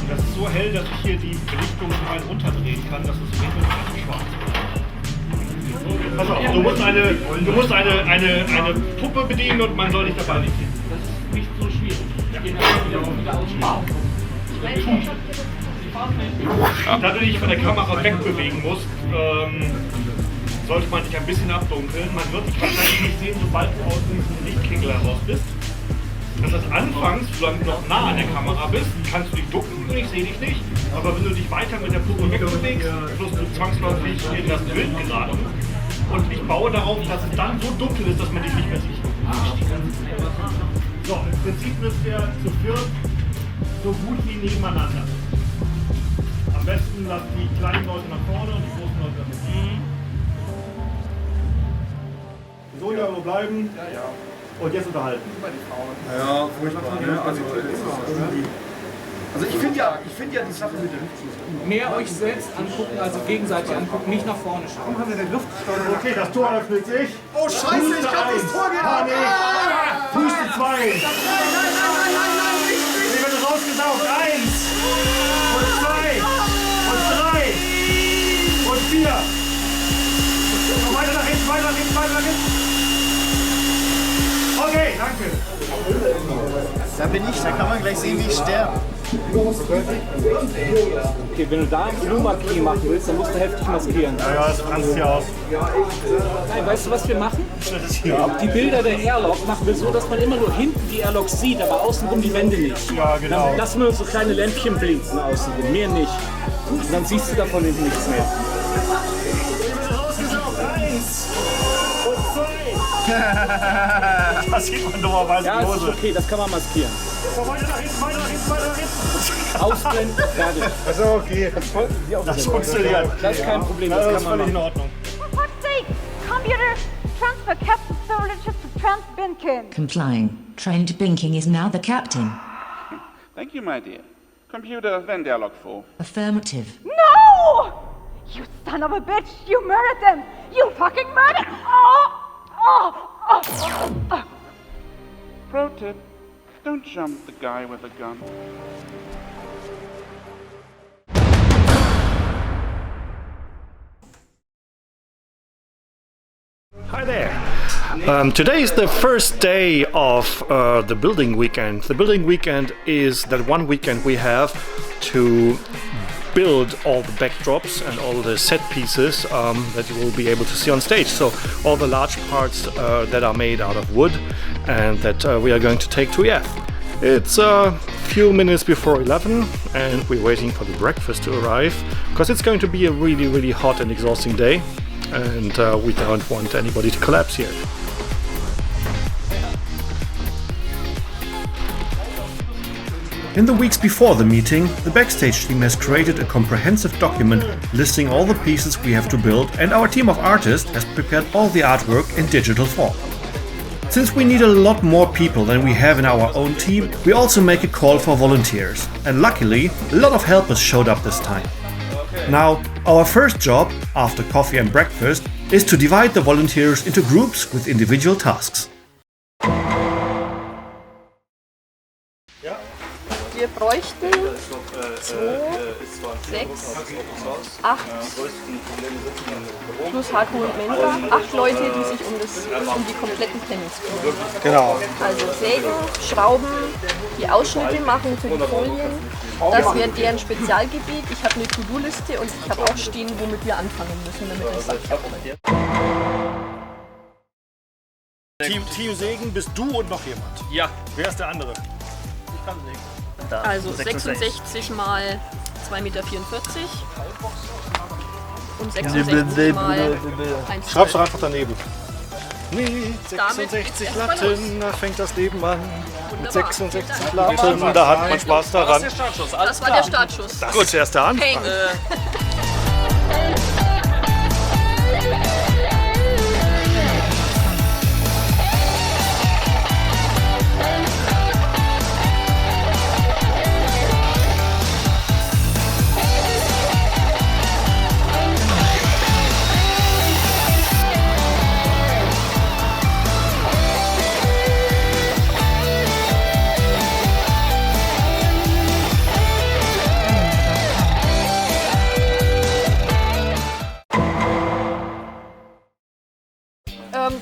Das ist so hell, dass ich hier die Belichtung so weit runterdrehen kann, dass es so schwarz wird. Pass auf, du musst eine Puppe bedienen und man soll dich dabei nicht sehen. Das ist nicht so schwierig. Da du dich von der Kamera wegbewegen musst, sollte man dich ein bisschen abdunkeln. Man wird dich wahrscheinlich nicht sehen, sobald du aus diesem Lichtkegel heraus bist. Das heißt, anfangs, solange du noch nah an der Kamera bist, kannst du dich ducken und ich sehe dich nicht. Aber wenn du dich weiter mit der Puppe wegbewegst, wirst du zwangsläufig in das Bild geraten. Und ich baue darauf, dass es dann so dunkel ist, dass man dich nicht mehr sieht. So, im Prinzip müsst ihr zu viert so gut wie nebeneinander. Am besten lasst die kleinen Leute nach vorne und die großen Leute nach hinten. So ja, wo bleiben? Ja. Und jetzt unterhalten. Ja, furchtbar. Ne? Also ich finde ja die Sache mit der Luftschlüssel. Mehr euch selbst angucken, also gegenseitig angucken, nicht nach vorne schauen. Warum haben wir den Luftsteuer? Okay, das Tor öffnet sich. Oh Scheiße, ich hab das Tor gehabt! Puste 2. Nein, Sie wird rausgesaugt. 1 und 2 und 3 und 4. Und weiter nach hinten, weiter nach hinten, weiter nach hinten. Okay, danke. Da bin ich, da kann man gleich sehen, wie ich sterbe. Okay, wenn du da ein Blue-Marquis machen willst, dann musst du heftig maskieren. Ja, das franzt hier aus. Nein, weißt du, was wir machen? Die Bilder der Airlock machen wir so, dass man immer nur hinten die Airlock sieht, aber außenrum die Wände nicht. Ja, genau. Dann lassen wir uns so kleine Lämpchen blinken außenrum, mehr nicht. Und dann siehst du davon hinten nichts mehr. Das sieht man dummerweise ja, das ist okay, das kann man maskieren. So, weiter nach hinten, weiter nach hinten, weiter nach hinten. Ausblenden, fertig. Also okay. Das funktioniert. Das ist kein Problem, das kann man machen. In Ordnung. For fuck's sake! Computer, transfer Captain Storages to Trans Binkin. Complying. Trained Binking is now the captain. Thank you, my dear. Computer, then dialogue 4. Affirmative. No! You son of a bitch! You murdered them! You fucking murdered! Pro tip, don't jump the guy with a gun. Hi there. Today is the first day of the building weekend. The building weekend is that one weekend we have to build all the backdrops and all the set pieces that you will be able to see on stage. So all the large parts that are made out of wood and that we are going to take to EF. It's a few minutes before 11 and we're waiting for the breakfast to arrive because it's going to be a really hot and exhausting day and we don't want anybody to collapse here. In the weeks before the meeting, the backstage team has created a comprehensive document listing all the pieces we have to build, and our team of artists has prepared all the artwork in digital form. Since we need a lot more people than we have in our own team, we also make a call for volunteers. And luckily, a lot of helpers showed up this time. Now, our first job, after coffee and breakfast, is to divide the volunteers into groups with individual tasks. Wir bräuchten 2, 6, 8 plus Haku und Mensa, 8 Leute, die sich um die kompletten Panels kümmern. Genau. Also sägen, schrauben, die Ausschnitte machen für die Folien. Das wäre deren Spezialgebiet. Ich habe eine To-Do-Liste und ich habe auch stehen, womit wir anfangen müssen, damit das Sack abkommt. Team Sägen bist du und noch jemand. Ja. Wer ist der andere? Ich kann sägen. Also 66 mal 2,44 Meter und 66 mal 1,12. Schreibst du einfach daneben. Mit 66 Latten, da fängt das Leben an. Mit 66 Latten, da hat man Spaß daran. Das war der Startschuss. Das ist erst der Anfang.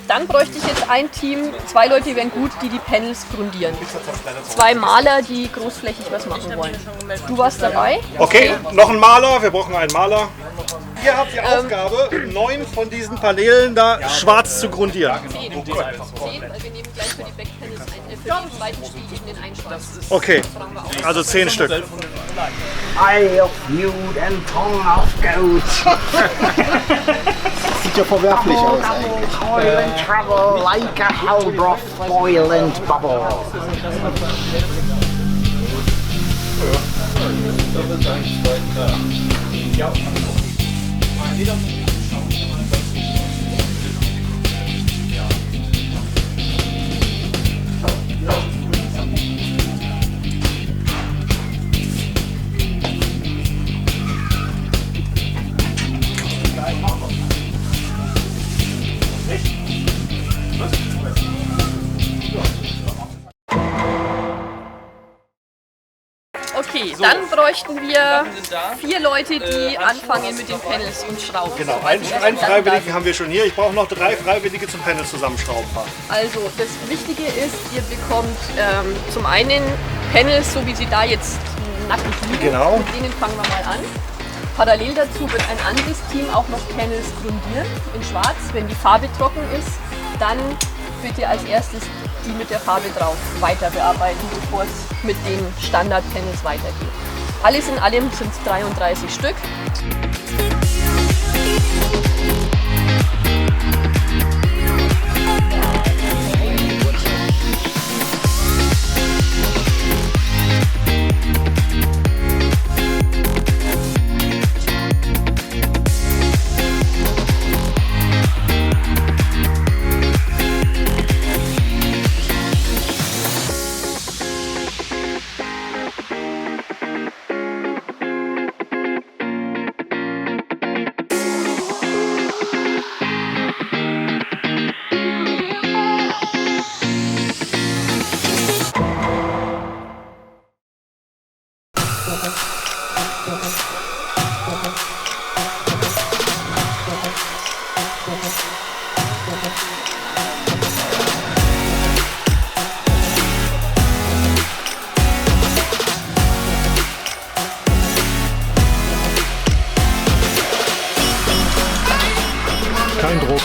Dann bräuchte ich jetzt ein Team, 2 Leute wären gut, die Panels grundieren. 2 Maler, die großflächig was machen wollen. Du warst dabei? Okay, noch ein Maler, wir brauchen einen Maler. Ihr habt die Aufgabe, 9 von diesen Paneelen da schwarz zu grundieren. 10, weil wir nehmen gleich für die Backpanels für den zweiten Spiel eben den einen schwarz. Okay, also 10 Stück. Eye of Newt and Tongue of Goat. Sieht ja verwerflich aus eigentlich. Toil and trouble like a hellbroth boil and bubble. Okay, dann bräuchten wir 4 Leute, die anfangen mit den Panels und Schrauben. Genau, einen Freiwilligen haben wir schon hier. Ich brauche noch 3 Freiwillige zum Panel zusammenschrauben. Also das Wichtige ist, ihr bekommt zum einen Panels, so wie sie da jetzt nackig liegen. Genau. Mit denen fangen wir mal an. Parallel dazu wird ein anderes Team auch noch Panels grundieren in Schwarz. Wenn die Farbe trocken ist, dann bitte als erstes die mit der Farbe drauf weiter bearbeiten, bevor es mit den Standard-Panels weitergeht. Alles in allem sind es 33 Stück. Kein Druck.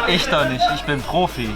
Ich doch nicht, ich bin Profi.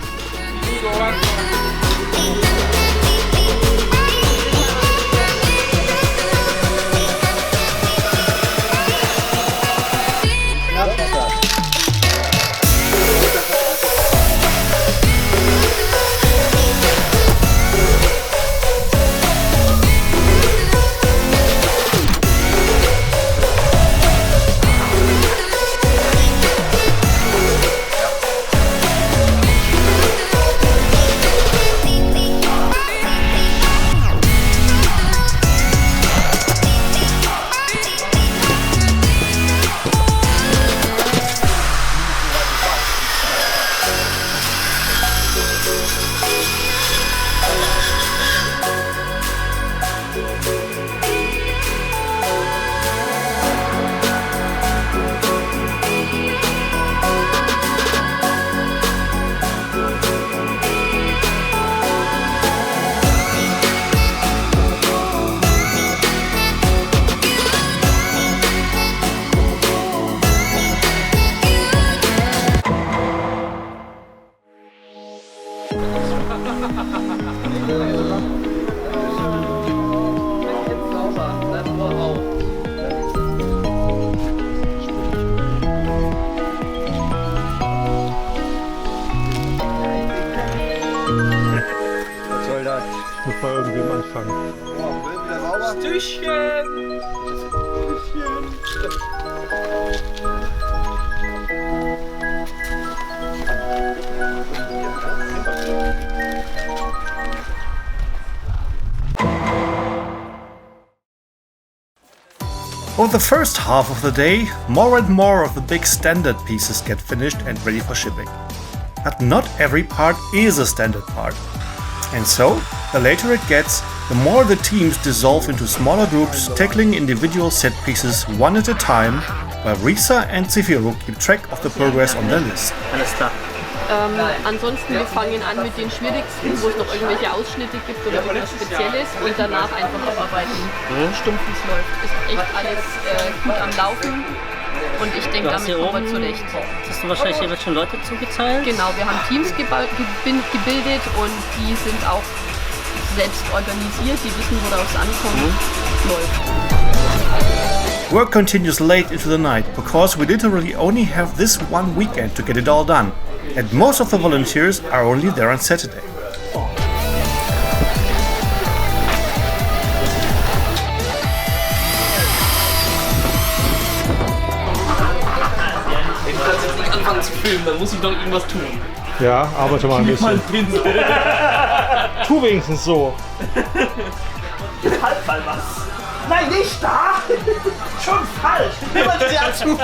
Was soll das? Muss bei irgendwem anfangen. Stüchchen! Over the first half of the day, more and more of the big standard pieces get finished and ready for shipping. But not every part is a standard part. And so, the later it gets, the more the teams dissolve into smaller groups, tackling individual set pieces one at a time, while Risa and Zephyro keep track of the progress on their list. Alles klar. Ansonsten, wir fangen an mit den schwierigsten, wo es noch irgendwelche Ausschnitte gibt oder irgendwas Spezielles und danach einfach abarbeiten. Stumpf wie es läuft. Ist echt alles gut am Laufen und ich denke, damit kommen wir zurecht. Hast du wahrscheinlich hier schon Leute zugeteilt? Genau, wir haben Teams gebildet und die sind auch selbst organisiert, die wissen, worauf es ankommt. Läuft. Work continues late into the night because we literally only have this one weekend to get it all done, and most of the volunteers are only there on Saturday. Ich kann jetzt nicht anfangen zu filmen, dann muss ich doch irgendwas tun. Ja, arbeite mal ein bisschen. Pinsel. Tu wenigstens so. Jetzt halt mal was. Nein, nicht da! Schon falsch! Niemand sie dazu!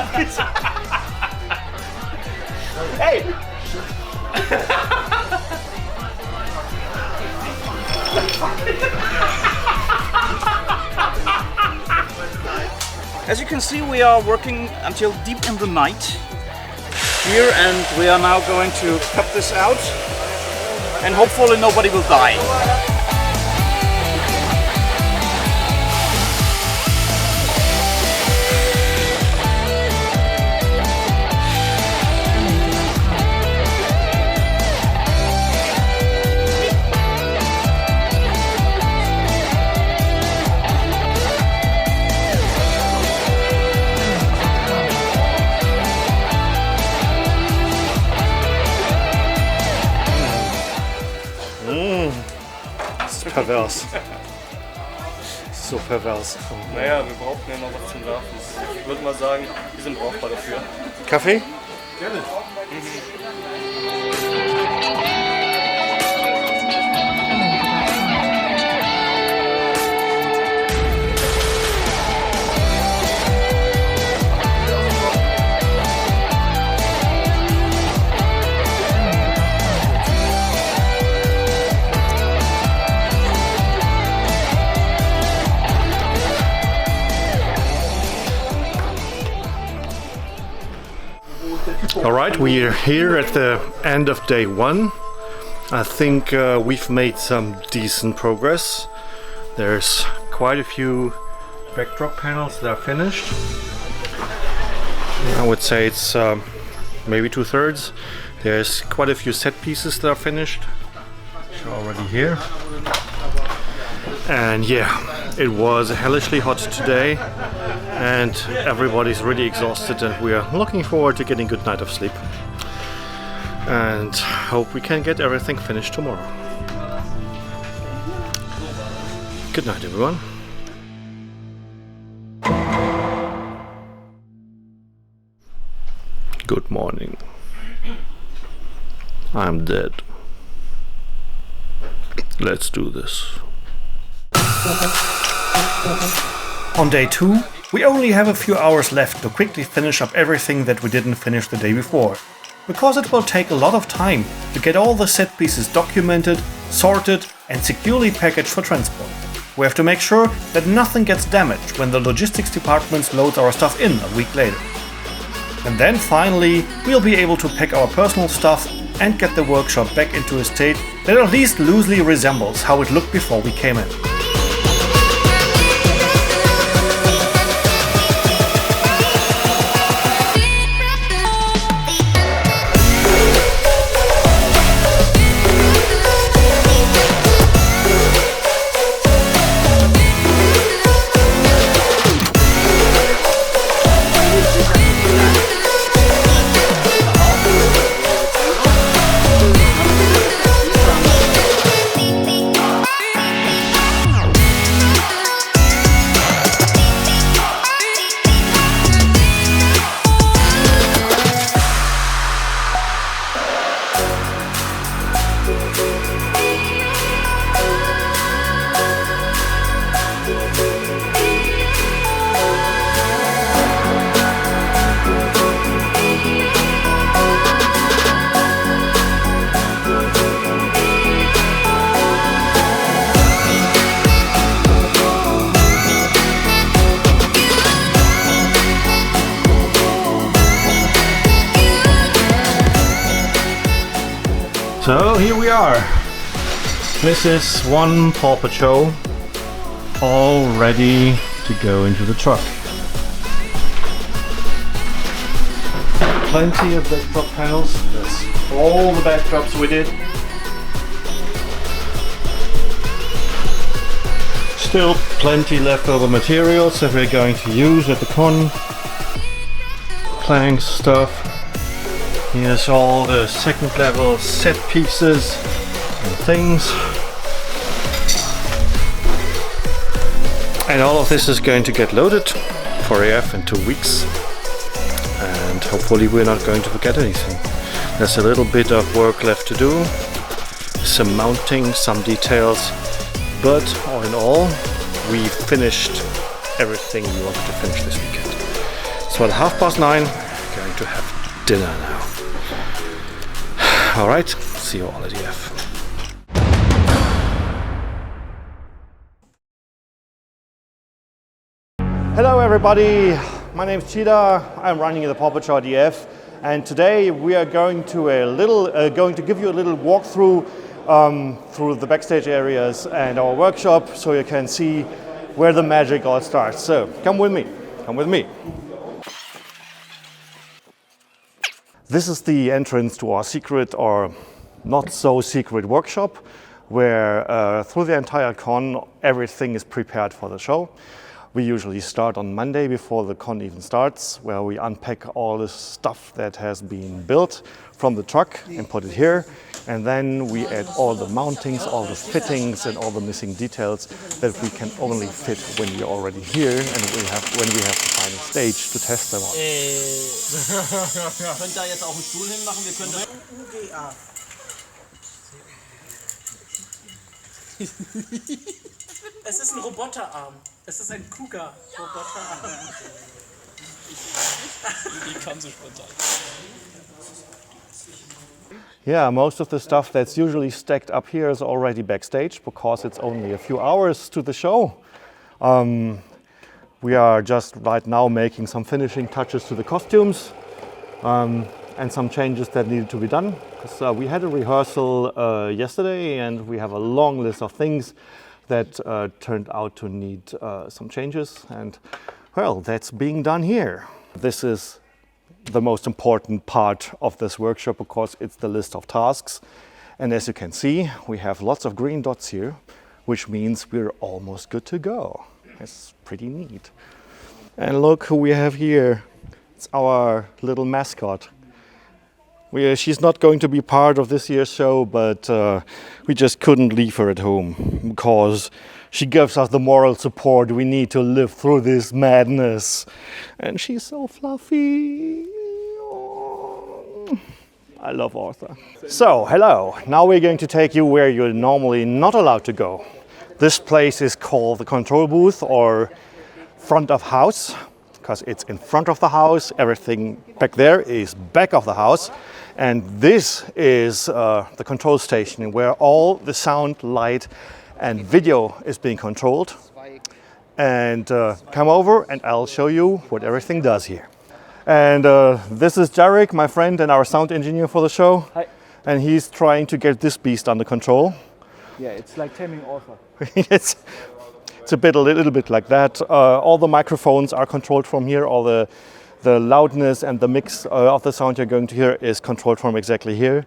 Hey! As you can see, we are working until deep in the night here, and we are now going to cut this out, and hopefully nobody will die. Pervers. So pervers. Naja, wir brauchen ja noch was zum Werfen. Ich würde mal sagen, wir sind brauchbar dafür. Kaffee? Gerne. Alright, we're here at the end of day one. I think we've made some decent progress. There's quite a few backdrop panels that are finished. I would say it's maybe 2/3. There's quite a few set pieces that are finished. Which are already here. And yeah, it was hellishly hot today. And everybody's really exhausted, and we are looking forward to getting a good night of sleep. And hope we can get everything finished tomorrow. Good night, everyone. Good morning. I'm dead. Let's do this. On day 2, we only have a few hours left to quickly finish up everything that we didn't finish the day before, because it will take a lot of time to get all the set pieces documented, sorted and securely packaged for transport. We have to make sure that nothing gets damaged when the logistics department loads our stuff in a week later. And then finally, we'll be able to pack our personal stuff and get the workshop back into a state that at least loosely resembles how it looked before we came in. here we are. This is one Paw Patrol all ready to go into the truck. Plenty of backdrop panels. That's all the backdrops we did. Still plenty leftover materials that we're going to use at the con. Planks, stuff. Here's all the second level set pieces and things. And all of this is going to get loaded for AF in 2 weeks. And hopefully we're not going to forget anything. There's a little bit of work left to do. Some mounting, some details. But all in all, we finished everything we wanted to finish this weekend. So at 9:30, we're going to have dinner now. Alright, see you all at EF. Hello everybody, my name is Cheetah. I'm running the Paw Patrol DF, and today we are going to give you a little walkthrough through the backstage areas and our workshop, so you can see where the magic all starts. So come with me, come with me. This is the entrance to our secret or not so secret workshop, where through the entire con everything is prepared for the show. We usually start on Monday before the con even starts, where we unpack all the stuff that has been built from the truck and put it here. And then we add all the mountings, all the fittings and all the missing details that we can only fit when we're already here and when we have the final stage to test them on. Könnt da jetzt auch einen Stuhl hinmachen? Wir können Es ist ein Roboterarm. Es ist ein Kuga-Roboterarm. Die kam so spontan. Yeah, most of the stuff that's usually stacked up here is already backstage because it's only a few hours to the show. We are just right now making some finishing touches to the costumes and some changes that needed to be done. Because we had a rehearsal yesterday and we have a long list of things that turned out to need some changes, and well, that's being done here. This is the most important part of this workshop because it's the list of tasks, and as you can see we have lots of green dots here, which means we're almost good to go. It's pretty neat. And look who we have here. It's our little mascot. She's not going to be part of this year's show, but we just couldn't leave her at home because she gives us the moral support we need to live through this madness. And she's so fluffy. Oh. I love Arthur. So, hello. Now we're going to take you where you're normally not allowed to go. This place is called the control booth or front of house, because it's in front of the house. Everything back there is back of the house. And this is the control station where all the sound, light and video is being controlled. And come over and I'll show you what everything does here. And this is Jarek, my friend and our sound engineer for the show. Hi. And he's trying to get this beast under control. Yeah, it's like taming Arthur. It's a little bit like that. All the microphones are controlled from here. All the loudness and the mix of the sound you're going to hear is controlled from exactly here.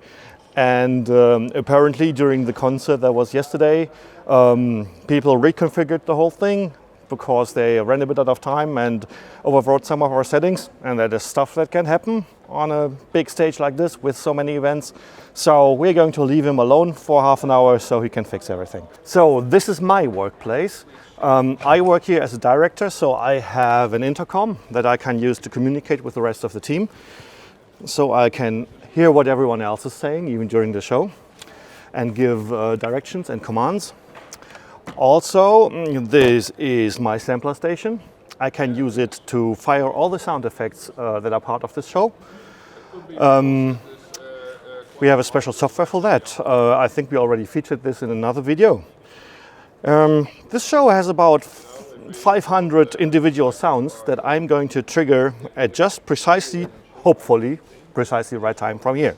And apparently during the concert that was yesterday, people reconfigured the whole thing because they ran a bit out of time and overwrote some of our settings. And that is stuff that can happen on a big stage like this with so many events. So we're going to leave him alone for half an hour so he can fix everything. So this is my workplace. I work here as a director, so I have an intercom that I can use to communicate with the rest of the team. So I can hear what everyone else is saying, even during the show, and give directions and commands. Also, this is my sampler station. I can use it to fire all the sound effects that are part of this show. We have a special software for that. I think we already featured this in another video. This show has about 500 individual sounds that I'm going to trigger at just precisely, hopefully, precisely right time from here.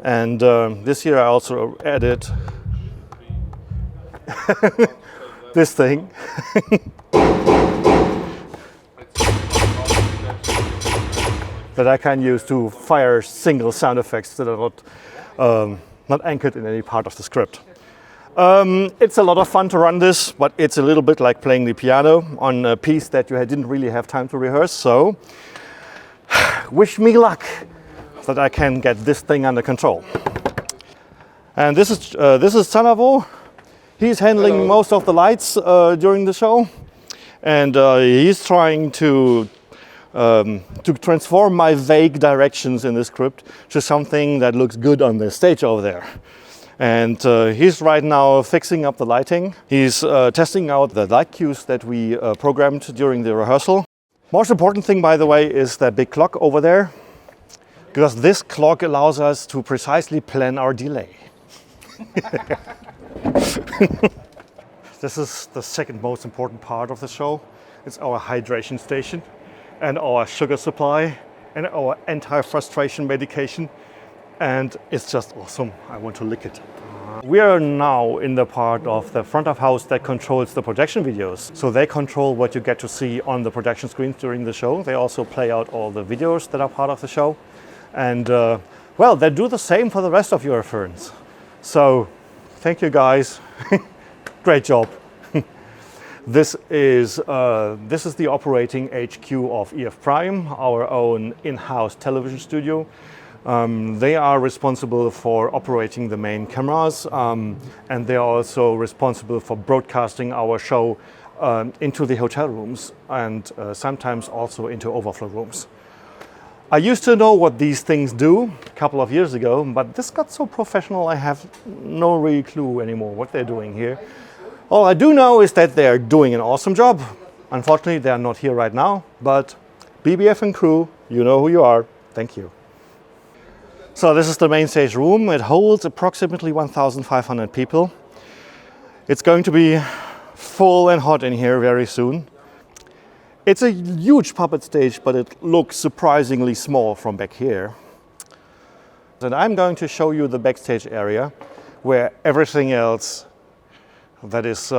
And this year I also added this thing. That I can use to fire single sound effects that are not anchored in any part of the script. It's a lot of fun to run this, but it's a little bit like playing the piano on a piece that you didn't really have time to rehearse. So wish me luck that I can get this thing under control. And this is Sanavo. He's handling most of the lights during the show, and he's trying to transform my vague directions in the script to something that looks good on the stage over there. And he's right now fixing up the lighting. He's testing out the light cues that we programmed during the rehearsal. Most important thing, by the way, is that big clock over there, because this clock allows us to precisely plan our delay. This is the second most important part of the show. It's our hydration station and our sugar supply and our anti-frustration medication. And it's just awesome. I want to lick it. We are now in the part of the front of house that controls the projection videos. So they control what you get to see on the projection screens during the show. They also play out all the videos that are part of the show. And well, they do the same for the rest of Eurofurence. So thank you guys. Great job. This is the operating HQ of EF Prime, our own in-house television studio. They are responsible for operating the main cameras, and they are also responsible for broadcasting our show into the hotel rooms and sometimes also into overflow rooms. I used to know what these things do a couple of years ago, but this got so professional I have no real clue anymore what they're doing here. All I do know is that they're doing an awesome job. Unfortunately, they are not here right now, but BBF and crew, you know who you are. Thank you. So this is the main stage room. It holds approximately 1,500 people. It's going to be full and hot in here very soon. It's a huge puppet stage, but it looks surprisingly small from back here. And I'm going to show you the backstage area where everything else that is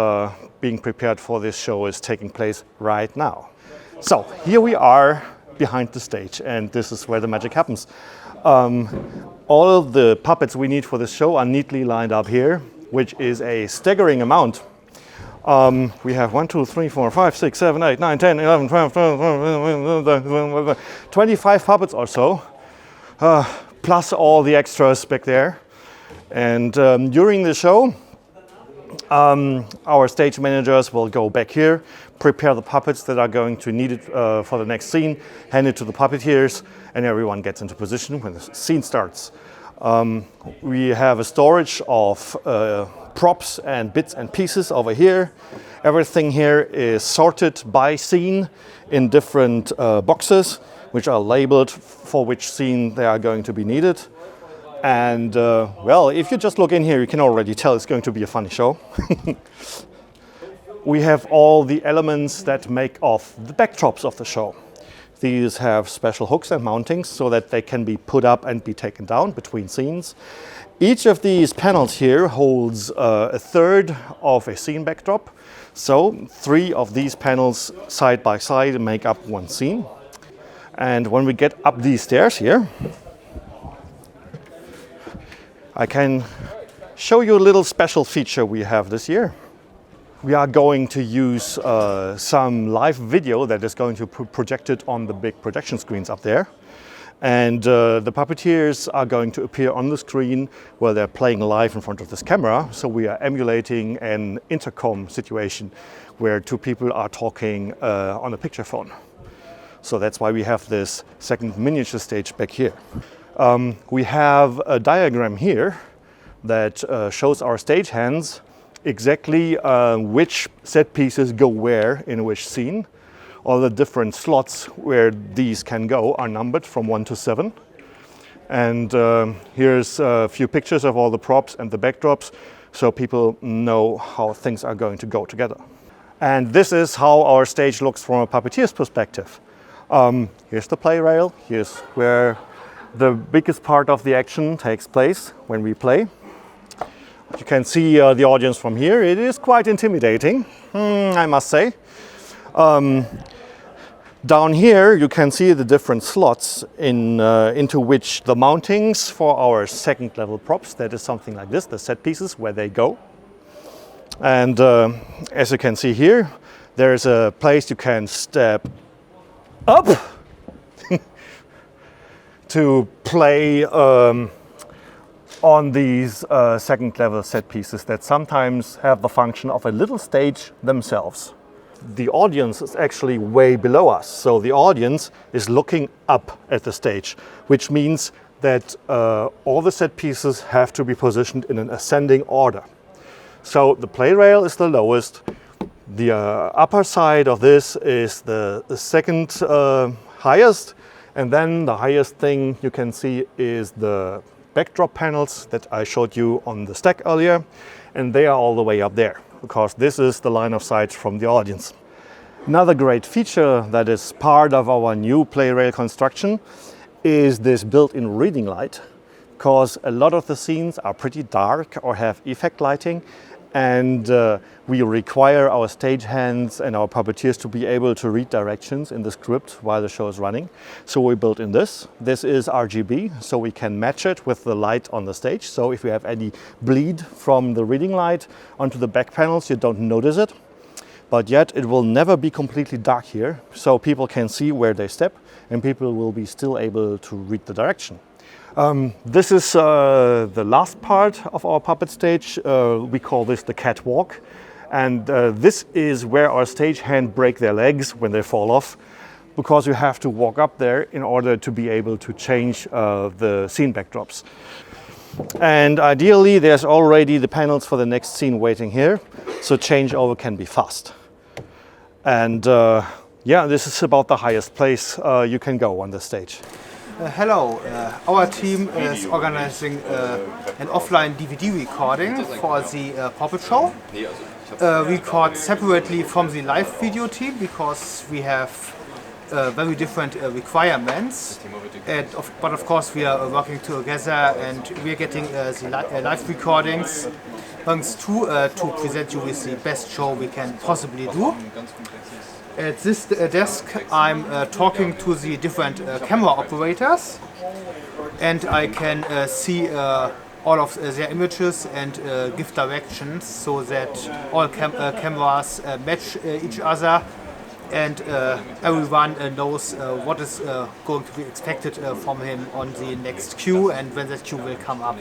being prepared for this show is taking place right now. So here we are behind the stage, and this is where the magic happens. All of the puppets we need for this show are neatly lined up here, which is a staggering amount. We have 1, 2, 3, 4, 5, 6, 7, 8, 9, 10, 11, 12, 25 puppets or so, plus all the extras back there. And during the show, our stage managers will go back here, prepare the puppets that are going to need it for the next scene, hand it to the puppeteers, and everyone gets into position when the scene starts. We have a storage of props and bits and pieces over here. Everything here is sorted by scene in different boxes, which are labeled for which scene they are going to be needed. And well, if you just look in here, you can already tell it's going to be a funny show. We have all the elements that make off the backdrops of the show. These have special hooks and mountings so that they can be put up and be taken down between scenes. Each of these panels here holds a third of a scene backdrop. So 3 of these panels side by side make up one scene. And when we get up these stairs here, I can show you a little special feature we have this year. We are going to use some live video that is going to be projected on the big projection screens up there. And the puppeteers are going to appear on the screen while they're playing live in front of this camera. So we are emulating an intercom situation where 2 people are talking on a picture phone. So that's why we have this second miniature stage back here. We have a diagram here that shows our stagehands exactly which set pieces go where in which scene. All the different slots where these can go are numbered from 1 to 7. And here's a few pictures of all the props and the backdrops so people know how things are going to go together. And this is how our stage looks from a puppeteer's perspective. Here's the play rail, here's where the biggest part of the action takes place when we play. You can see the audience from here. It is quite intimidating, I must say. Down here you can see the different slots into which the mountings for our second level props, that is something like this, the set pieces, where they go. And as you can see here, there's a place you can step up to play on these second level set pieces that sometimes have the function of a little stage themselves. The audience is actually way below us, so the audience is looking up at the stage, which means that all the set pieces have to be positioned in an ascending order. So the play rail is the lowest, the upper side of this is the second highest, and then the highest thing you can see is the backdrop panels that I showed you on the stack earlier, and they are all the way up there, because this is the line of sight from the audience. Another great feature that is part of our new play rail construction is this built-in reading light, because a lot of the scenes are pretty dark or have effect lighting, and we require our stagehands and our puppeteers to be able to read directions in the script while the show is running. So we built in this. This is RGB, so we can match it with the light on the stage. So if we have any bleed from the reading light onto the back panels, you don't notice it. But yet it will never be completely dark here, so people can see where they step and people will be still able to read the direction. This is the last part of our puppet stage. We call this the catwalk. And this is where our stagehand break their legs when they fall off, because you have to walk up there in order to be able to change the scene backdrops. And ideally there's already the panels for the next scene waiting here, so changeover can be fast. And yeah, this is about the highest place you can go on the stage. Hello, our team is organizing an offline DVD recording for the puppet show. We record separately from the live video team because we have very different requirements. But of course we are working together and we are getting the live recordings to present you with the best show we can possibly do. At this desk I'm talking to the different camera operators, and I can see all of their images and give directions so that all cameras match each other, and everyone knows what is going to be expected from him on the next cue and when that cue will come up.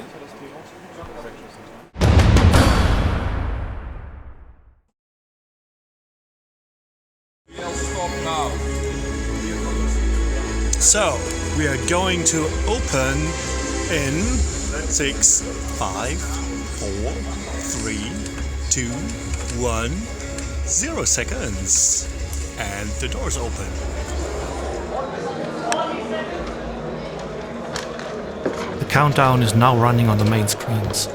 So, we are going to open in 6, 5, 4, 3, 2, 1, 0 seconds. And the doors open. The countdown is now running on the main screens.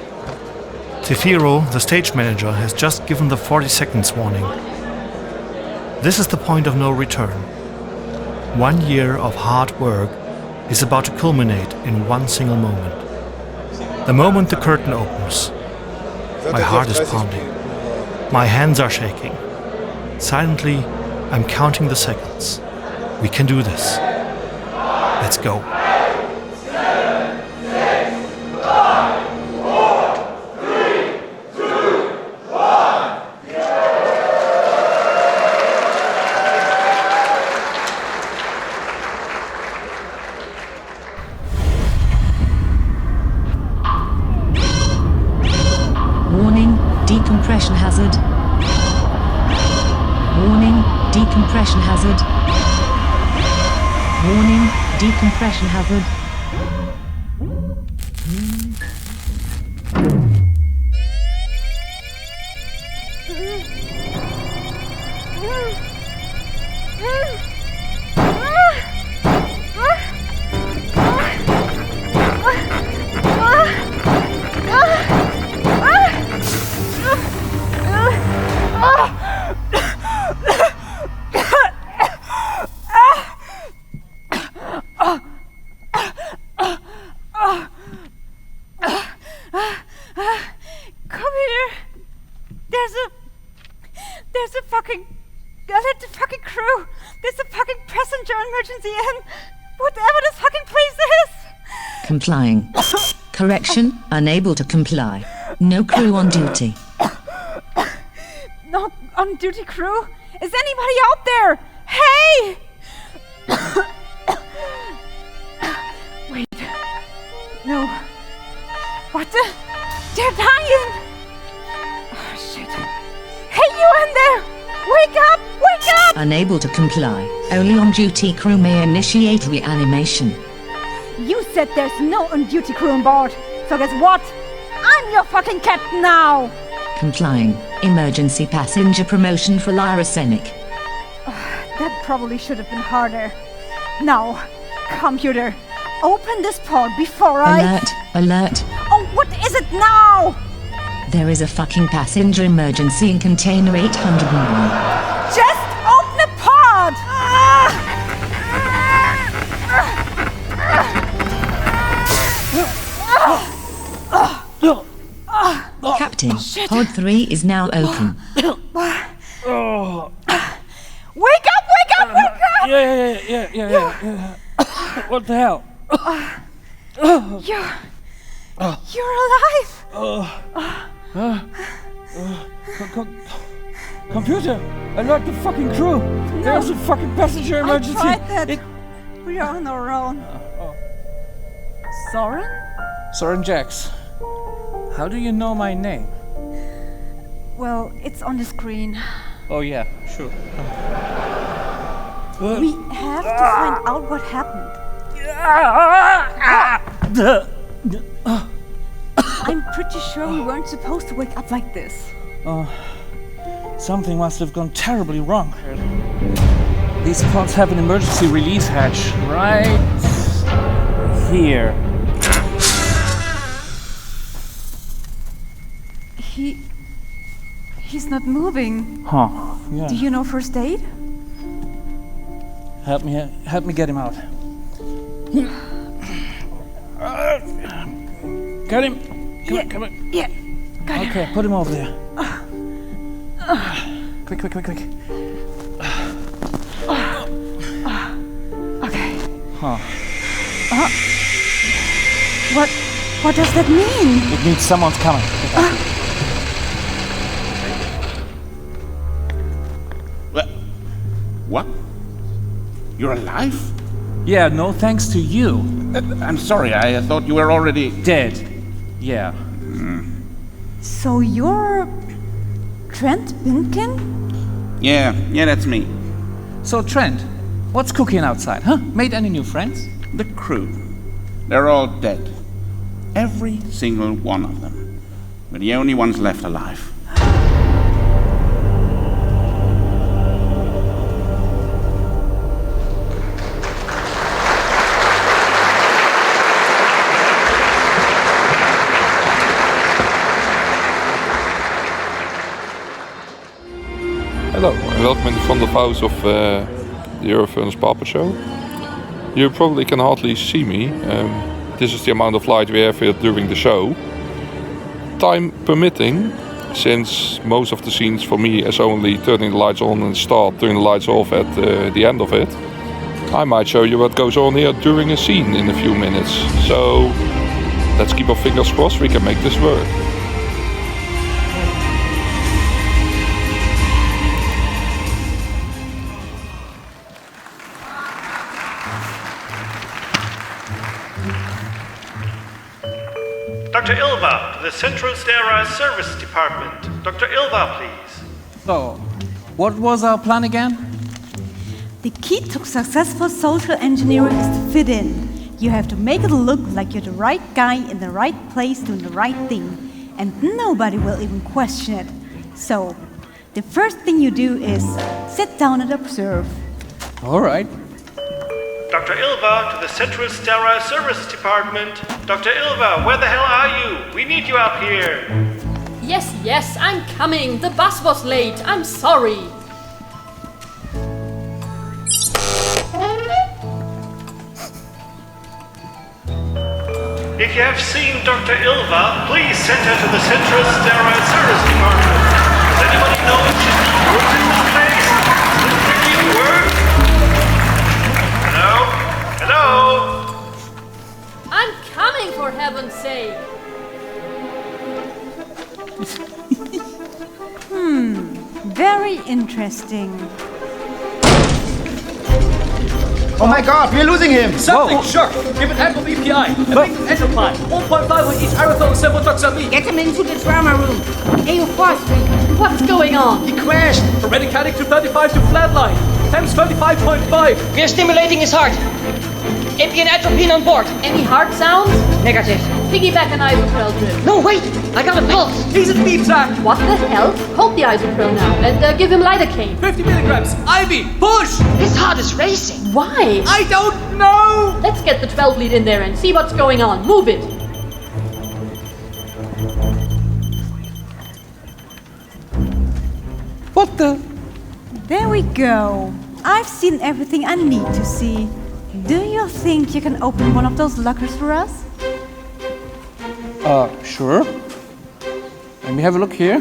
Zefiro, the stage manager, has just given the 40 seconds warning. This is the point of no return. 1 year of hard work is about to culminate in one single moment. The moment the curtain opens, my heart is pounding. My hands are shaking. Silently, I'm counting the seconds. We can do this. Let's go. Warning, decompression hazard. Warning, decompression hazard. Warning, decompression hazard. There's a fucking... Alert the fucking crew! There's a fucking passenger emergency in whatever this fucking place is! Complying. Correction, unable to comply. No crew on duty. No on-duty crew? Is anybody out there? Hey! Wait. No. What the? They're dying! Oh, shit. Hey, you in there! Wake up! Wake up! Unable to comply. Only on-duty crew may initiate reanimation. You said there's no on-duty crew on board. So guess what? I'm your fucking captain now! Complying. Emergency passenger promotion for Lyrosenic. That probably should have been harder. Now, computer, open this port before Alert, alert. Oh, what is it now? There is a fucking passenger emergency in container 801. Just open the pod! Captain, pod 3 is now open. Wake up! Wake up! Wake up! Yeah. What the hell? You're alive! Computer, alert the fucking crew! There's a fucking passenger emergency! I tried that. We are on our own. Soren? Soren Jax. How do you know my name? Well, it's on the screen. Oh yeah, sure. We have to find out what happened. I'm pretty sure we weren't supposed to wake up like this. Something must have gone terribly wrong. These pods have an emergency release hatch right here. He's not moving. Huh. Yeah. Do you know first aid? Help me get him out. Got him. Come on. Yeah. Got him. Okay, put him over there. Quick. Okay. Huh. What does that mean? It means someone's coming. What? You're alive? Yeah, no thanks to you. I'm sorry, I thought you were already... Dead. Yeah. So you're... Trent Binkin? Yeah, that's me. So Trent, what's cooking outside, huh? Made any new friends? The crew. They're all dead. Every single one of them. We're the only ones left alive. Hello, and welcome in the front of house of the Eurofurence Puppet Show. You probably can hardly see me. This is the amount of light we have here during the show. Time permitting, since most of the scenes for me is only turning the lights on and turning the lights off at the end of it, I might show you what goes on here during a scene in a few minutes. So let's keep our fingers crossed we can make this work. Dr. Ilva, to the Central Sterile Service Department. Dr. Ilva, please. So, what was our plan again? The key to successful social engineering is to fit in. You have to make it look like you're the right guy in the right place doing the right thing, and nobody will even question it. So, the first thing you do is sit down and observe. All right. Dr. Ilva, to the Central Sterile Service Department. Dr. Ilva, where the hell are you? We need you up here. Yes, I'm coming. The bus was late. I'm sorry. If you have seen Dr. Ilva, please send her to the Central Sterile Service Department. Does anybody know if she's Very interesting. Oh my god, we're losing him! Something shook! Give it ample BPI! Effective entropy! 1.5 on each aerosol cytotoxin. Get him into the trauma room. Eurofurence, what's going on? He crashed! From radiokinetic to 35 to flatline! Times 35.5! We are stimulating his heart. Ambient atropine on board. Any heart sounds? Negative. Piggyback an isoprel drip. No, wait! I got a pulse. He's in beat track! What the hell? Hold the isoprel now and give him lidocaine. 50 milligrams! IV! Push! His heart is racing. Why? I don't know! Let's get the 12 lead in there and see what's going on. Move it. What the? There we go. I've seen everything I need to see. Do you think you can open one of those lockers for us? Sure. Let me have a look here.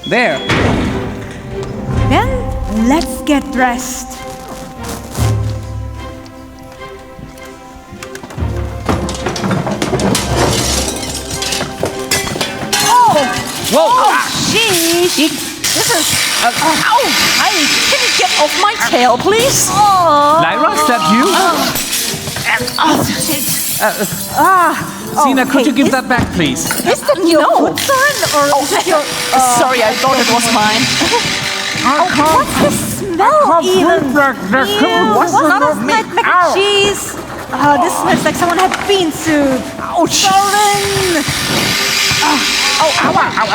There. Then let's get dressed. Whoa! Oh, sheesh! This is... ow! Can you get off my tail, please? Oh. Lyra, is that you? Shit. Sina, could you give that back, please? Is that your foot sign, or is it your... Sorry, I thought it was mine. What's the smell even? What's none of mac and cheese? This smells like someone had bean soup. Ouch! Soren!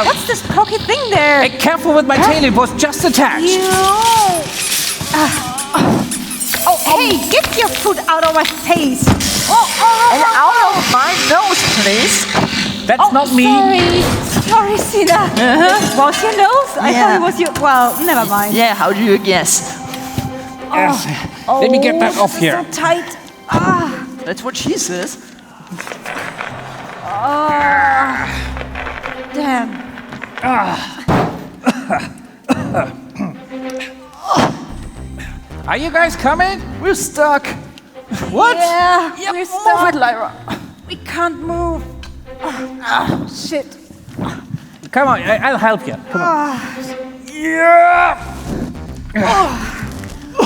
What's this pokey thing there? Hey, careful with my tail, it was just attached. Hey, get your foot out of my face! And out of my nose, please. That's not me. Sorry, Sina. Was your nose? I thought it was your... Well, never mind. Yeah, how do you guess? Let me get that off here. So tight. That's what she says. Damn. Are you guys coming? We're stuck. What? Yeah, we're Move stuck. it, Lyra. We can't move. Shit. Come on, I'll help you. Come on.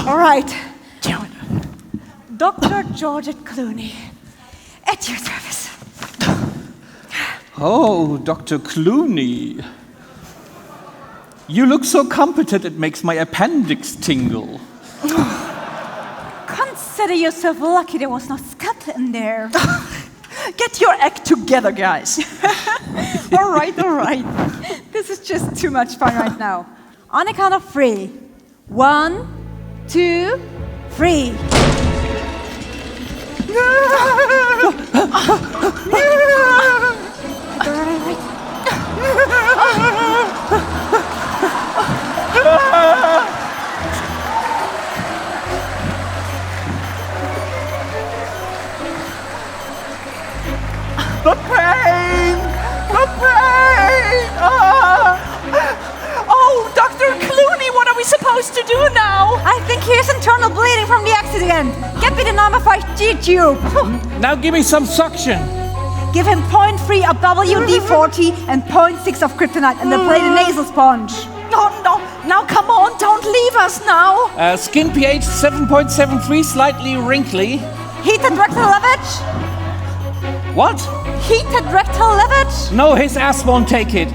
All right. Dr. Georgette Clooney, at your service. Oh, Dr. Clooney. You look so competent it makes my appendix tingle. Consider yourself lucky there was no scat in there. Get your act together, guys. All right. This is just too much fun right now. On a count of 3. 1, 2, 3. The pain! Oh, Dr. Clooney, what are we supposed to do now? I think here's internal bleeding from the accident. Get me the number 5 G-tube. Now give me some suction. Give him 0.3 of WD-40 and 0.6 of kryptonite and the bladed nasal sponge. No. Now come on, don't leave us now. Skin pH 7.73, slightly wrinkly. Heated rectal lavage? What? Heated rectal lavage? No, his ass won't take it.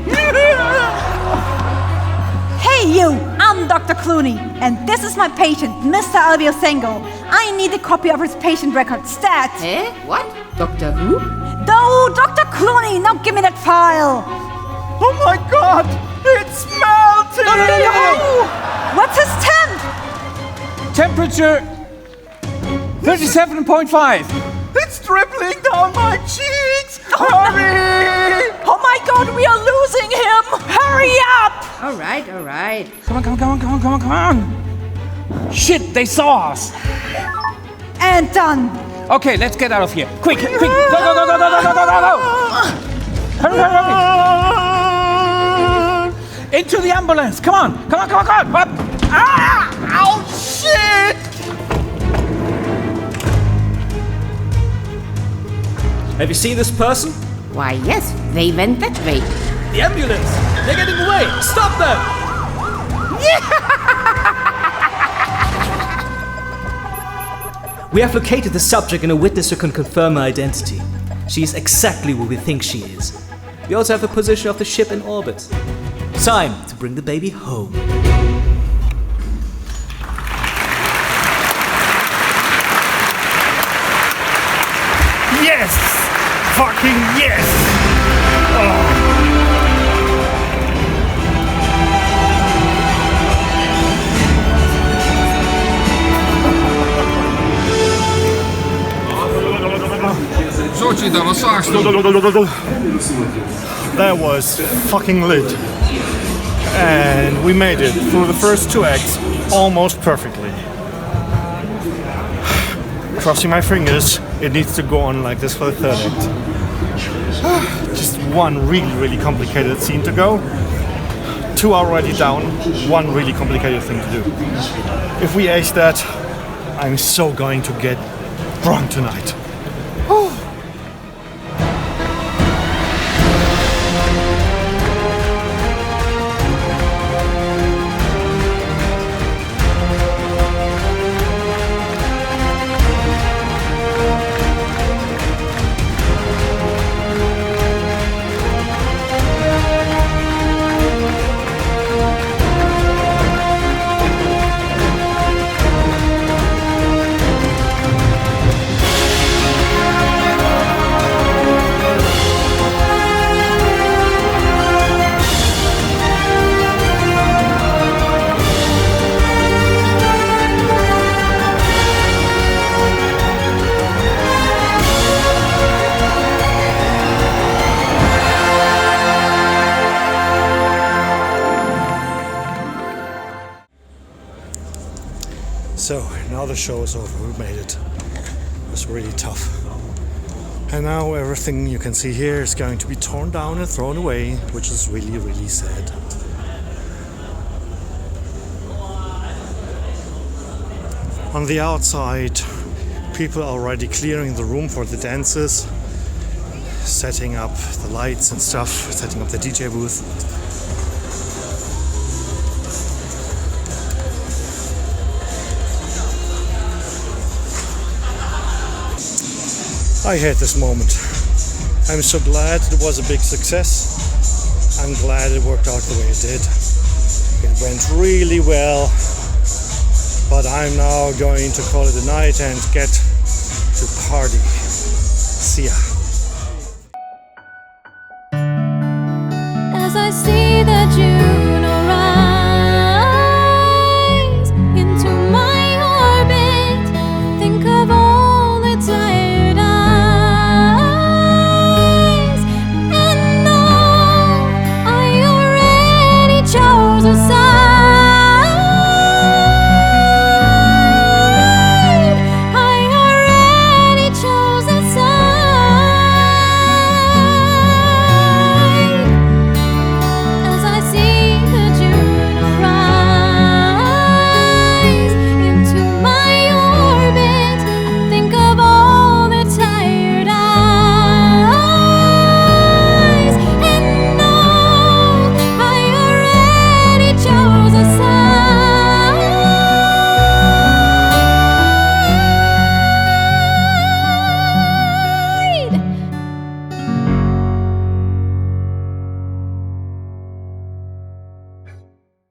Hey you, I'm Dr. Clooney, and this is my patient, Mr. Albio Sengel. I need a copy of his patient record, stat. Eh? What? Doctor who? No, Dr. Clooney, now give me that file. Oh my God, it's melting! No. What's his temp? Temperature 37.5. It's dribbling down my cheeks! Hurry! Oh my God, we are losing him! Hurry up! All right. Come on. Shit, they saw us. And done. Okay, let's get out of here. Quick. Go. Hurry. Into the ambulance! Come on! Come on, come on, come on! Up. Ah! Oh, shit! Have you seen this person? Why, yes, they went that way. The ambulance! They're getting away! Stop them! We have located the subject and a witness who can confirm her identity. She is exactly who we think she is. We also have a position of the ship in orbit. Time to bring the baby home. Yes! Fucking yes! Oh. That was fucking lit. And we made it through the first 2 acts almost perfectly. Crossing my fingers, it needs to go on like this for the 3rd act. Just one really complicated scene to go. 2 already down, 1 really complicated thing to do. If we ace that, I'm so going to get drunk tonight. So, now the show is over, we made it. It was really tough. And now everything you can see here is going to be torn down and thrown away, which is really sad. On the outside, people are already clearing the room for the dances, setting up the lights and stuff, setting up the DJ booth. I hate this moment. I'm so glad it was a big success. I'm glad it worked out the way it did. It went really well, but I'm now going to call it a night and get to party. See ya.